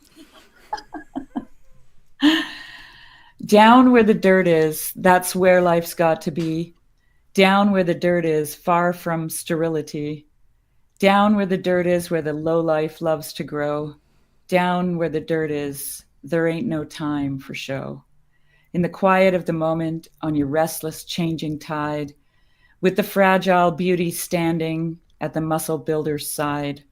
Down where the dirt is, that's where life's got to be. Down where the dirt is, far from sterility. Down where the dirt is, where the low life loves to grow. Down where the dirt is, there ain't no time for show. In the quiet of the moment, on your restless changing tide, with the fragile beauty standing at the muscle builder's side,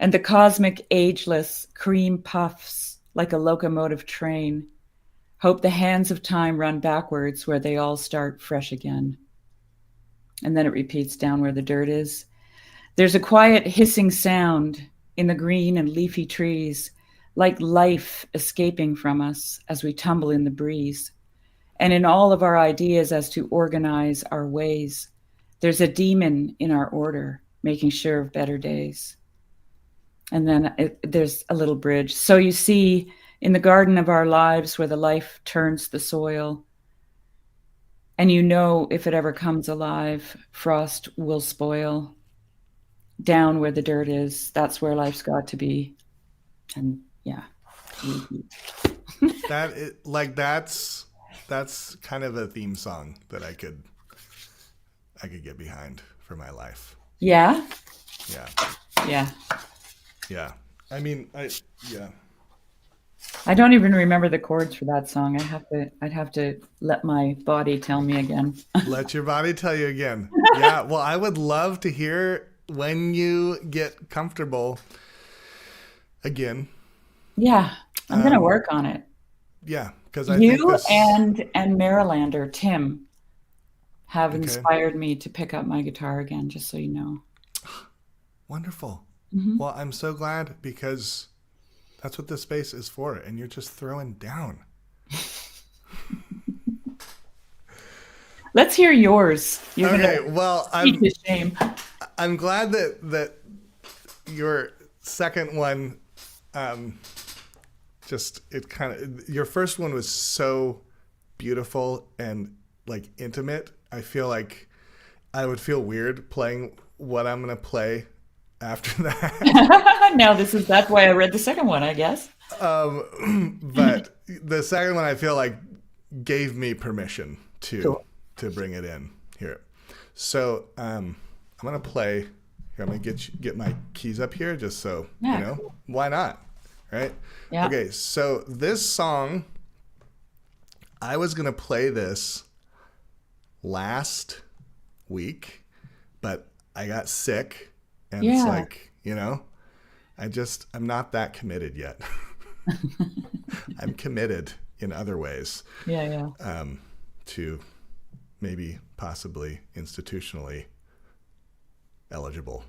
and the cosmic ageless cream puffs like a locomotive train, hope the hands of time run backwards where they all start fresh again. And then it repeats down where the dirt is. There's a quiet hissing sound in the green and leafy trees, like life escaping from us as we tumble in the breeze. And in all of our ideas as to organize our ways, there's a demon in our order, making sure of better days. And then there's a little bridge. So you see, in the garden of our lives where the life turns the soil, and you know if it ever comes alive, frost will spoil. Down where the dirt is, that's where life's got to be. And yeah. That's kind of a theme song that I could get behind for my life. Yeah? Yeah. Yeah. Yeah. I mean, I don't even remember the chords for that song. I'd have to let my body tell me again. Let your body tell you again. Yeah. Well, I would love to hear when you get comfortable again. Yeah. I'm going to work on it. Yeah. Because you and Marylander, Tim, have inspired me to pick up my guitar again, just so you know. Wonderful. Mm-hmm. Well, I'm so glad because that's what this space is for, and you're just throwing down. Let's hear yours. I'm glad that your second one, your first one was so beautiful and like intimate. I feel like I would feel weird playing what I'm gonna play after that. No, that's why I read the second one, I guess. But the second one I feel like gave me permission to bring it in here. So I'm gonna play here. I'm gonna get my keys up here just so cool. Why not? Right? Yeah. Okay, so this song, I was gonna play this last week, but I got sick, and it's like, I'm not that committed yet. I'm committed in other ways. Yeah. To maybe possibly institutionally eligible.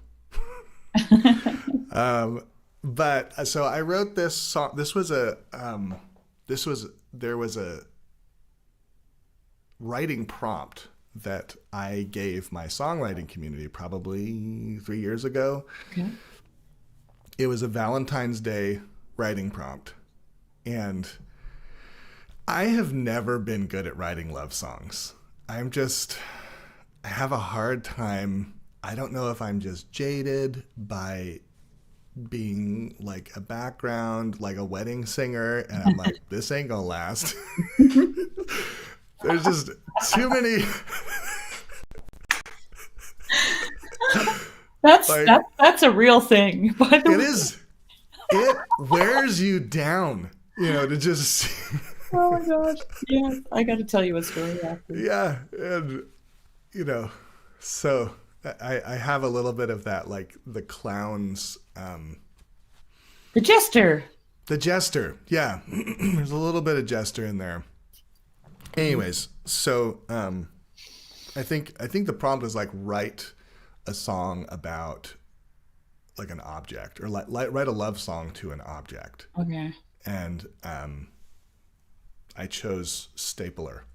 But so I wrote this song. There was a writing prompt that I gave my songwriting community probably 3 years ago. Okay. It was a Valentine's Day writing prompt. And I have never been good at writing love songs. I have a hard time. I don't know if I'm just jaded by being like a background, like a wedding singer, and I'm like, this ain't gonna last. There's just too many. That's a real thing, by the way. It is. It wears you down, to just. Oh my gosh! Yeah, I got to tell you a story after. Yeah, and so I have a little bit of that, like the clowns. The jester. The jester, yeah. There's a little bit of jester in there. Anyways, so I think the prompt is like write a song about like an object, or write a love song to an object. Okay. And I chose stapler.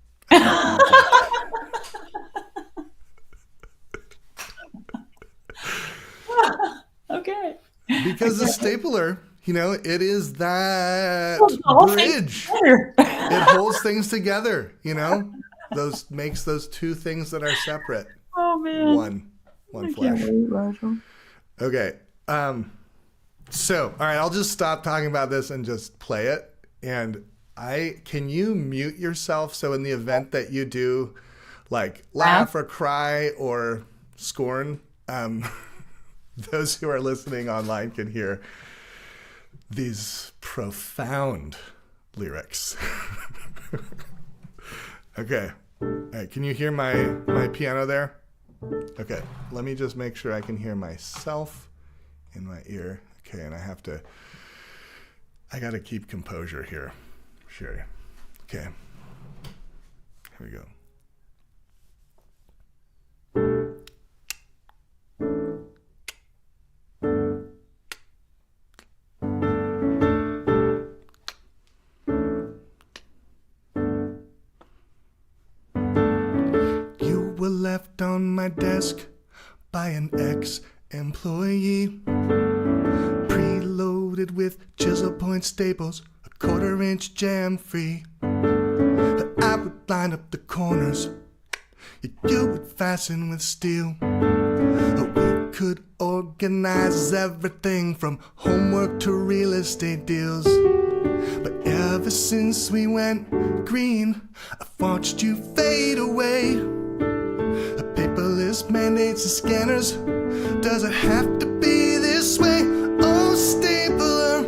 Okay. Because the stapler, it is that bridge. It holds things together, makes those two things that are separate. Oh man. One flesh. Can't wait, Okay. So, all right, I'll just stop talking about this and just play it. And can you mute yourself so in the event that you do like laugh or cry or scorn, those who are listening online can hear these profound lyrics. Okay. All right, can you hear my piano there? Okay, let me just make sure I can hear myself in my ear. Okay, and I gotta keep composure here, Sherry. Okay, here we go. You were left on my desk by an ex-employee, preloaded with chisel point staples, a 1/4-inch jam free. But I would line up the corners, you would fasten with steel. We could organize everything from homework to real estate deals. But ever since we went green, I've watched you fade away. Paperless mandates and scanners, does it have to be this way? Oh, stapler,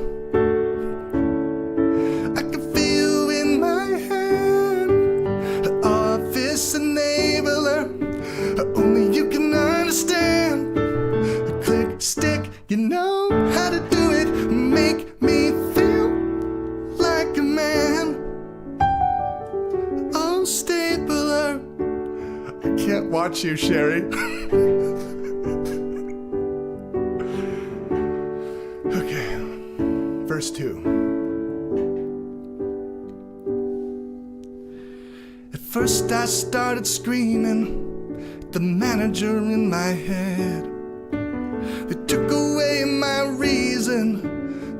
I can feel you in my hand. Office enabler, only you can understand. Click, stick, you know how to do it. Make me feel like a man. Oh, stapler, I can't watch you, Sherry. Okay, verse 2. At first I started screaming at the manager in my head. They took away my reason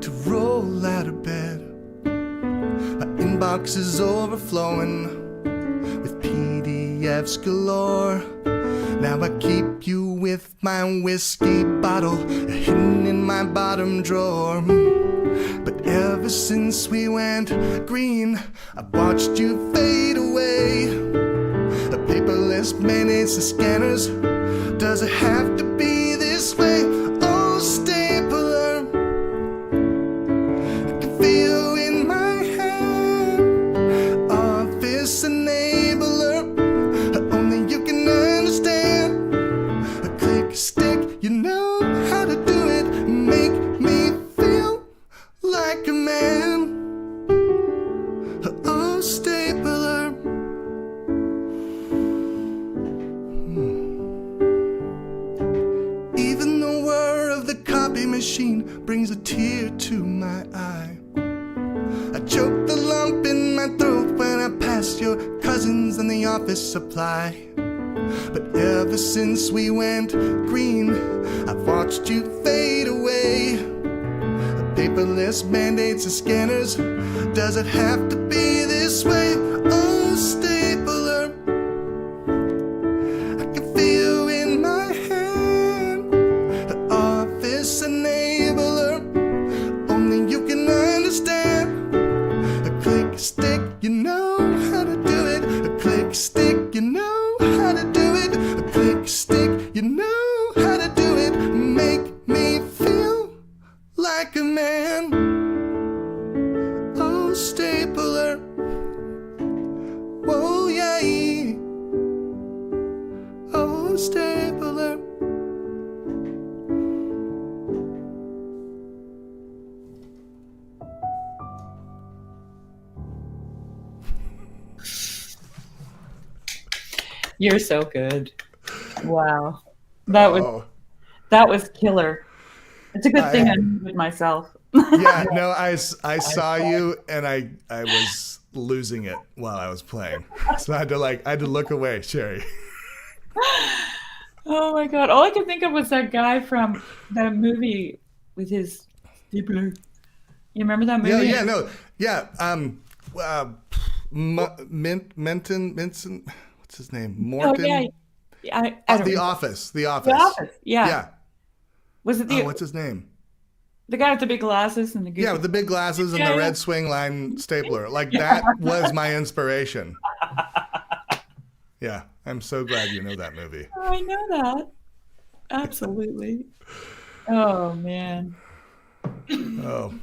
to roll out of bed. My inbox is overflowing with PDFs galore. Now I keep you with my whiskey bottle hidden in my bottom drawer. But ever since we went green, I've watched you fade away. The paperless mandates and scanners, does it have to be this way? Oh, stapler, I can feel you in my hand. Office enabler, only you can understand. A click, stick, you know how to do it. Make me feel like a man. Oh, stapler. Even the whir of the copy machine brings a tear to my eye. I choke the lump in my throat when I pass your cousins in the office supply. But ever since we went green, I've watched you fade away. The paperless mandates and scanners, does it have to be this way? Oh, stapler, I can feel you in my hand. The office enabler, only you can understand. A click, stick, you know how to do it. A click, stick, you know how to do it. A click, stick, you know how to do it. Make me feel like a man. Oh, stapler, whoa, yeah. Oh, stapler. You're so good. Wow. That was killer. It's a good thing I muted myself. Yeah, no, I saw you and I was losing it while I was playing. So I had to look away, Sherry. Oh my God. All I could think of was that guy from that movie with his stapler. You remember that Yeah, movie? yeah, no. Yeah, uh, Minton, what's his name? Oh yeah. Morton? I don't The remember. Office. The The Office. Office. Yeah. Yeah. Was it Oh, what's his name? the guy with the big glasses and the Yeah, goofy? with the big glasses and Yeah, the yeah. red swing line stapler. Like Yeah. that was my inspiration. Yeah, I'm so glad you know that movie. I know that. Absolutely. Oh man. Oh,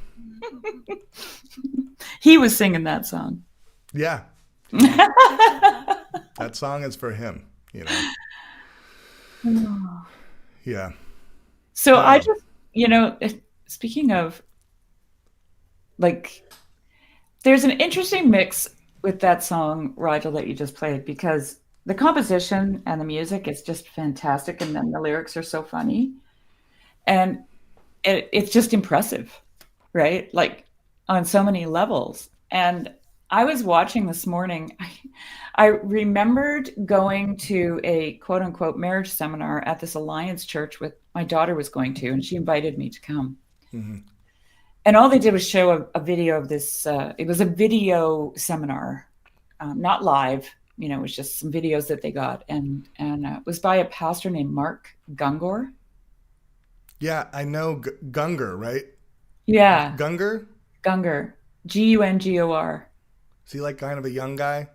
He was singing that song. yeah. That song is for him, you know. Yeah. So I Oh, just, speaking of like, there's an interesting mix with that song, Rigel, that you just played, because the composition and the music is just fantastic, and then the lyrics are so funny, and it's just impressive, right? Like on so many levels. And I was watching this morning. I remembered going to a quote unquote marriage seminar at this Alliance church with my daughter was going to, and she invited me to come. mm-hmm. And all they did was show a video of this. It was a video seminar, not live. It was just some videos that they got, and it was by a pastor named Mark Gungor. Yeah, I know Gunger, right? Yeah, Gunger? Gungor, Gungor. Is he like kind of a young guy,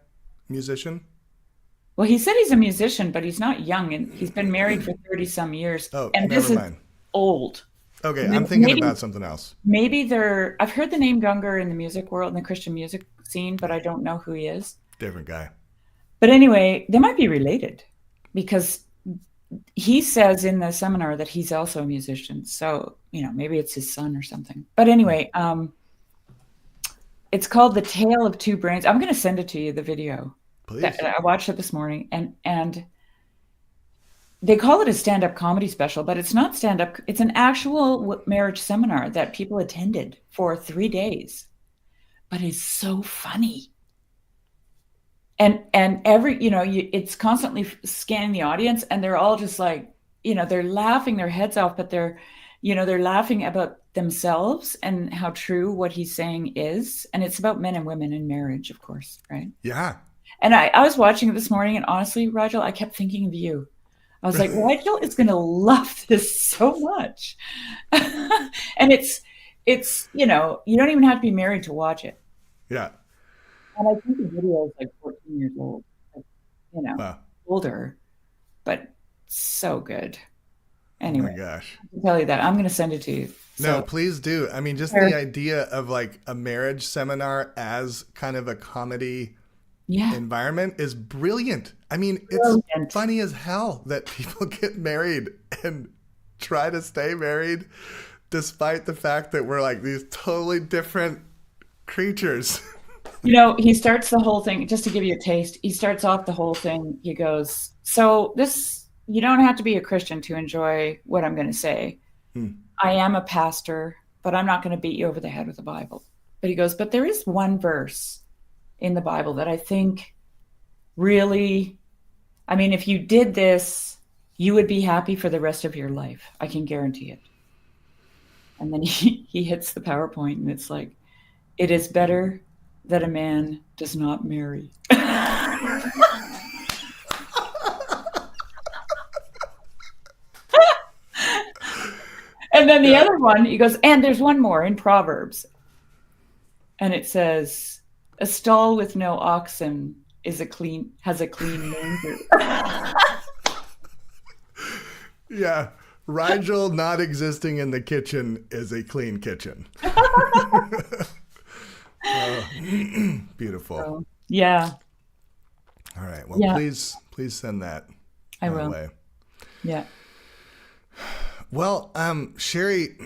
musician? Well, he said he's a musician, but he's not young, and he's been married for 30 some years. Oh, And never this is mind. old. Okay, I'm thinking Maybe about something else. I've heard the name Gungor in the music world, in the Christian music scene, but I don't know who he is. Different guy. But anyway, they might be related because he says in the seminar that he's also a musician. So, maybe it's his son or something. But anyway, it's called The Tale of Two Brains. I'm going to send it to you, the video. Please. I watched it this morning, and they call it a stand-up comedy special, but it's not stand-up. It's an actual marriage seminar that people attended for 3 days, but it's so funny. And every, it's constantly scanning the audience, and they're all just like, they're laughing their heads off, but they're laughing about themselves and how true what he's saying is. And it's about men and women in marriage, of course, right? Yeah. And I was watching it this morning, and honestly, Rigel, I kept thinking of you. I was like, Rigel is going to love this so much. And it's, you don't even have to be married to watch it. Yeah. And I think the video is like 14 years old, Wow. older, but so good. Anyway, Oh my gosh. I can tell you that. I'm going to send it to you. No, please do. I mean, just the idea of like a marriage seminar as kind of a comedy environment is brilliant. I mean, it's funny as hell that people get married and try to stay married despite the fact that we're like these totally different creatures. He starts the whole thing, just to give you a taste, he starts off the whole thing. He goes, so you don't have to be a Christian to enjoy what I'm going to say. I am a pastor, but I'm not going to beat you over the head with the Bible. But he goes, but there is one verse in the Bible that I think really, I mean, if you did this, you would be happy for the rest of your life. I can guarantee it. And then he hits the PowerPoint, and it's like, it is better that a man does not marry. And then the other one, he goes, and there's one more in Proverbs. And it says, a stall with no oxen has a clean manger. Yeah. Rigel not existing in the kitchen is a clean kitchen. Beautiful. So, yeah. All right. Well, please send that. I will. Way. Yeah. Well, Sherry,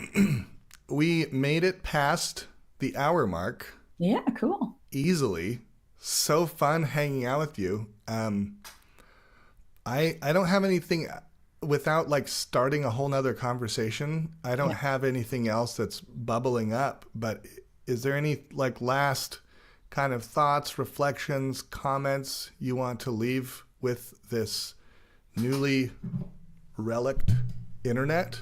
we made it past the hour mark. Yeah, cool. Easily. So fun hanging out with you. I don't have anything. without like starting a whole nother conversation, I don't have anything else that's bubbling up, but is there any like last kind of thoughts, reflections, comments you want to leave with this newly relict internet?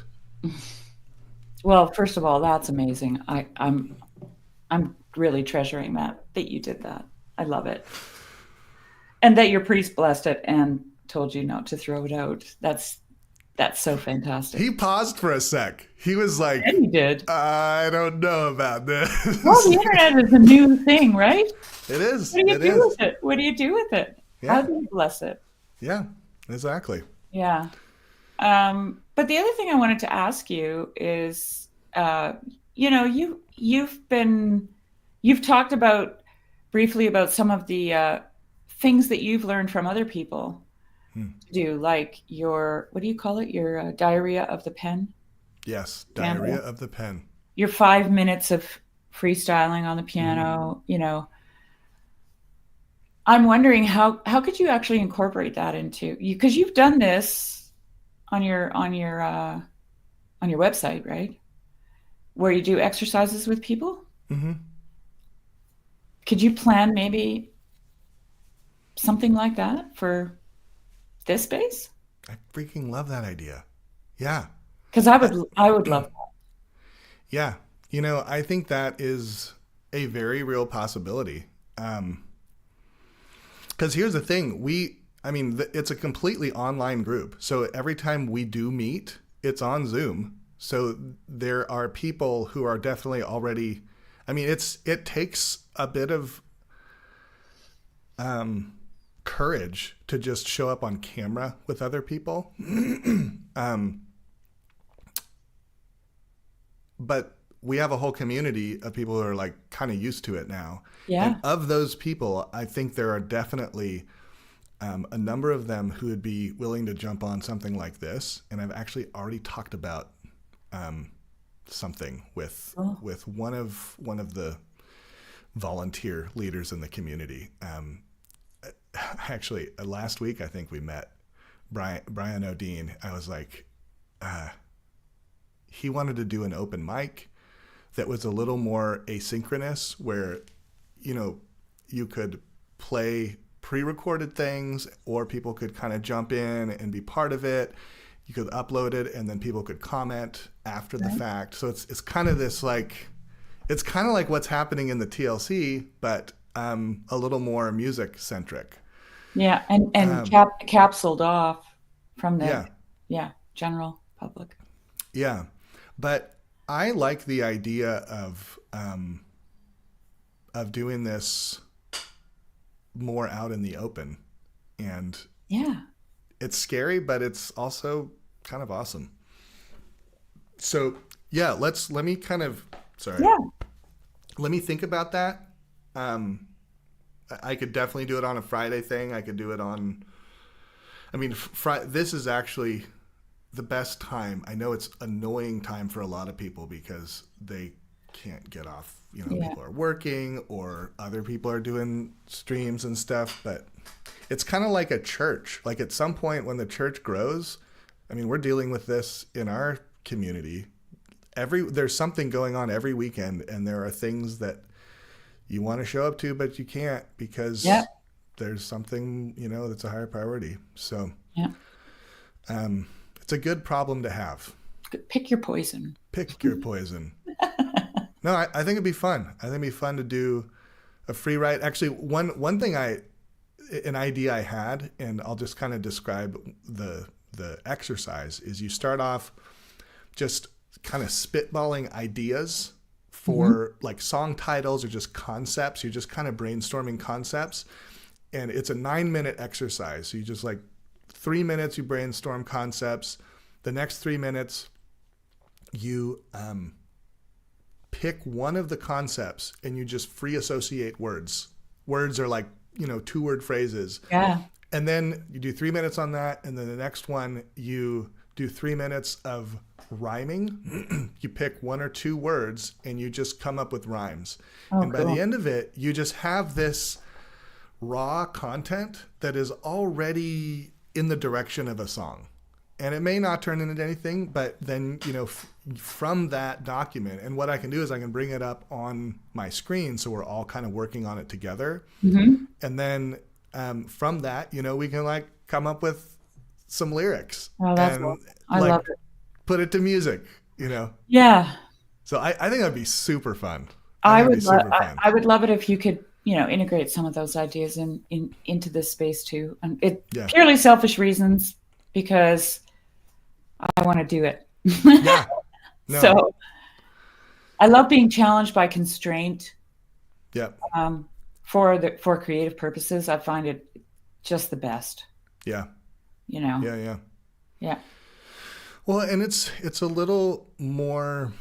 Well, first of all, that's amazing. I'm really treasuring that you did that. I love it. And that your priest blessed it and told you not to throw it out. That's so fantastic. He paused for a sec. He was like, and he did. I don't know about this. Well, the internet is a new thing, right? It is. What do you do with it? What do you do with it? Yeah. How do you bless it? Yeah, exactly. Yeah. But the other thing I wanted to ask you is, you've talked briefly about some of the things that you've learned from other people to do, like what do you call it? Your diarrhea of the pen? Yes, diarrhea of the pen. Your 5 minutes of freestyling on the piano, I'm wondering how could you actually incorporate that into you, because you've done this on your website, right? Where you do exercises with people. Mm-hmm. Could you plan maybe something like that for this space? I freaking love that idea. Yeah. Because I would love that. Yeah. I think that is a very real possibility. Because here's the thing, it's a completely online group. So every time we do meet, it's on Zoom. So there are people who are definitely already, it takes a bit of courage to just show up on camera with other people. But we have a whole community of people who are like kind of used to it now. Yeah. And of those people, I think there are definitely a number of them who would be willing to jump on something like this. And I've actually already talked about something with one of the volunteer leaders in the community. Actually, last week I think we met Brian O'Dean. I was like, he wanted to do an open mic that was a little more asynchronous, where you could play pre-recorded things, or people could kind of jump in and be part of it. You could upload it, and then people could comment after the fact. So it's kind of this like, it's kind of like what's happening in the TLC, but a little more music centric. Yeah, and capsuled off from the general public. Yeah, but I like the idea of doing this more out in the open, and it's scary, but it's also kind of awesome. So let me think about that. I could definitely do it on a Friday thing. I could do it on, this is actually the best time. I know it's annoying time for a lot of people because they can't get off. People are working, or other people are doing streams and stuff, but it's kind of like a church. Like at some point when the church grows, we're dealing with this in our community. There's something going on every weekend, and there are things that you want to show up to, but you can't because there's something, that's a higher priority. So it's a good problem to have. Pick your poison. Pick your poison. No, I think it'd be fun. I think it'd be fun to do a free write. Actually, one thing an idea I had, and I'll just kind of describe the exercise, is you start off just kind of spitballing ideas for like song titles or just concepts. You're just kind of brainstorming concepts, and it's a 9-minute exercise. So you just 3 minutes, you brainstorm concepts. The next 3 minutes, you pick one of the concepts and you just free associate words. Words are 2-word phrases. Yeah. And then you do 3 minutes on that. And then the next one, you do 3 minutes of rhyming. You pick 1 or 2 words and you just come up with rhymes. And by the end of it, you just have this raw content that is already in the direction of a song. and it may not turn into anything, but then, from that document, and what I can do is I can bring it up on my screen, so we're all kind of working on it together. Mm-hmm. And then from that, we can like come up with some lyrics that's and cool. I love it. Put it to music, Yeah. So I think that'd be super fun. I would love it if you could, integrate some of those ideas into this space too. And purely selfish reasons, because I want to do it. Yeah. No. So I love being challenged by constraint. Yep. For creative purposes, I find it just the best. Yeah. Yeah. Well, and it's a little more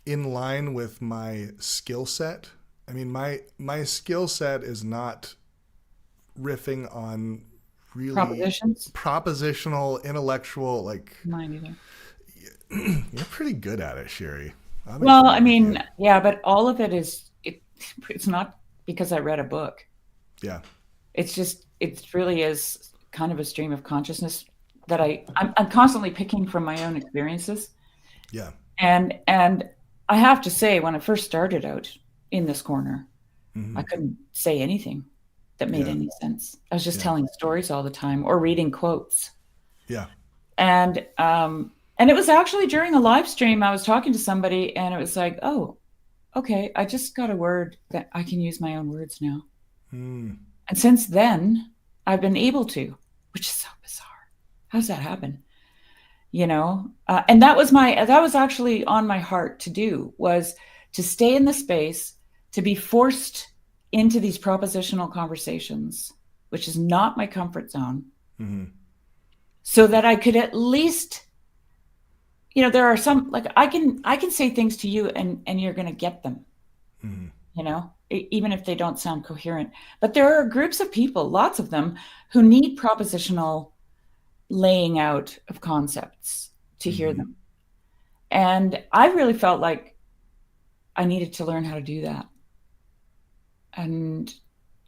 in line with my skill set. I mean, my skill set is not riffing on really propositional, intellectual, like. Mine either. You're pretty good at it, Sherry. Well, I mean, yeah, but all of it it's not because I read a book. Yeah. It's just, it really is kind of a stream of consciousness that I'm constantly picking from my own experiences. Yeah. And I have to say, when I first started out in this corner, I couldn't say anything that made any sense. I was just telling stories all the time or reading quotes. Yeah. And it was actually during a live stream, I was talking to somebody and it was like, oh, okay, I just got a word that I can use my own words now. And since then, I've been able to, which is so bizarre. How does that happen? And that was actually on my heart to do, was to stay in the space, to be forced into these propositional conversations, which is not my comfort zone, so that I could at least, there are some, like, I can say things to you and you're going to get them, even if they don't sound coherent. But there are groups of people, lots of them, who need propositional laying out of concepts to hear them. And I really felt like I needed to learn how to do that. And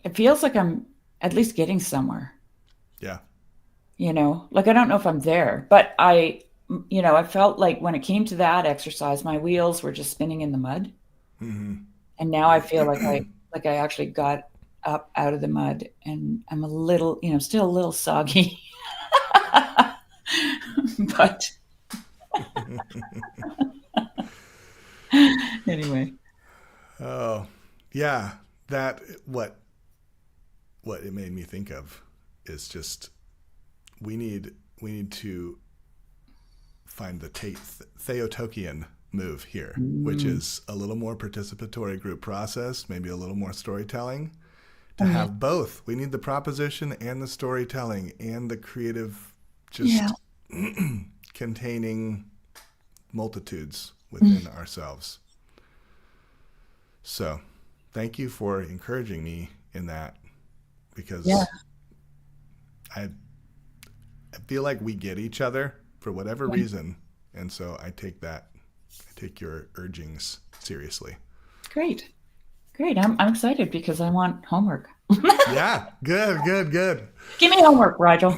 it feels like I'm at least getting somewhere. Yeah. Like, I don't know if I'm there, but I felt like when it came to that exercise, my wheels were just spinning in the mud. And now I feel like I actually got up out of the mud, and I'm a little, still a little soggy. But anyway. Oh, yeah. That what it made me think of is just we need to find the Theotokian move here, which is a little more participatory group process, maybe a little more storytelling. To have both, we need the proposition and the storytelling and the creative, just containing multitudes within ourselves. So thank you for encouraging me in that, because I feel like we get each other for whatever reason. And so I take your urgings seriously. Great. I'm excited because I want homework. Yeah. Good. Give me homework, Rigel.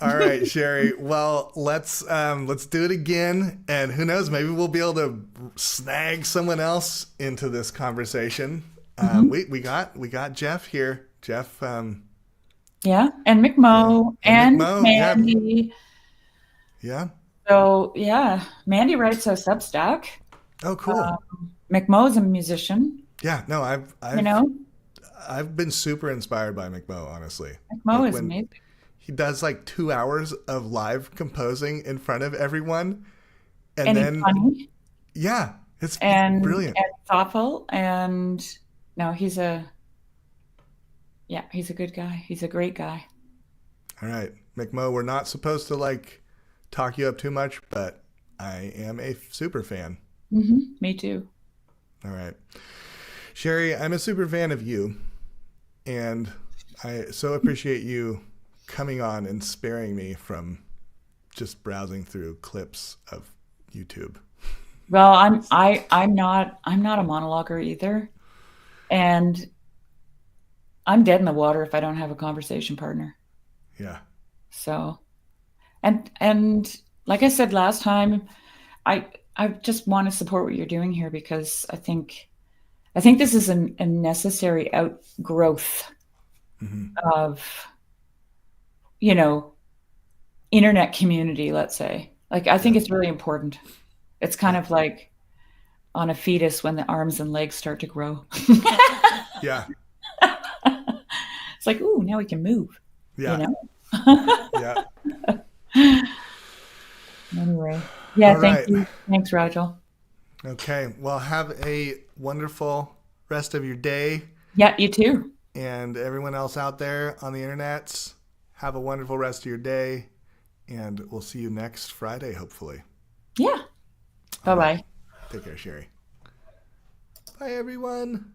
All right, Sherry. Well, let's do it again. And who knows, maybe we'll be able to snag someone else into this conversation. We got Jeff here. Jeff. Yeah. And McMo and Mandy. Yeah. So yeah, Mandy writes a Substack. Oh, cool. McMo is a musician. Yeah, no, I've been super inspired by McMo, honestly. McMo is amazing. He does like 2 hours of live composing in front of everyone, and then he's funny. Yeah, it's brilliant and thoughtful, and no, he's a good guy. He's a great guy. All right, McMo, we're not supposed to like talk you up too much, but I am a super fan. Me too. All right. Sherry, I'm a super fan of you, and I so appreciate you coming on and sparing me from just browsing through clips of YouTube. Well, I'm not a monologuer either, and I'm dead in the water if I don't have a conversation partner. Yeah. So And like I said last time, I just want to support what you're doing here because I think this is a necessary outgrowth of, you know, internet community, let's say. Like, I think it's really important. It's kind of like on a fetus when the arms and legs start to grow. Yeah. It's like, ooh, now we can move. Yeah. You know? Yeah. Anyway. Yeah, All thank right. you. Thanks, Rigel. Okay. Well, have a wonderful rest of your day. Yeah, you too. And everyone else out there on the internets, have a wonderful rest of your day. And we'll see you next Friday, hopefully. Yeah. Bye-bye. Take care, Sherry. Bye, everyone.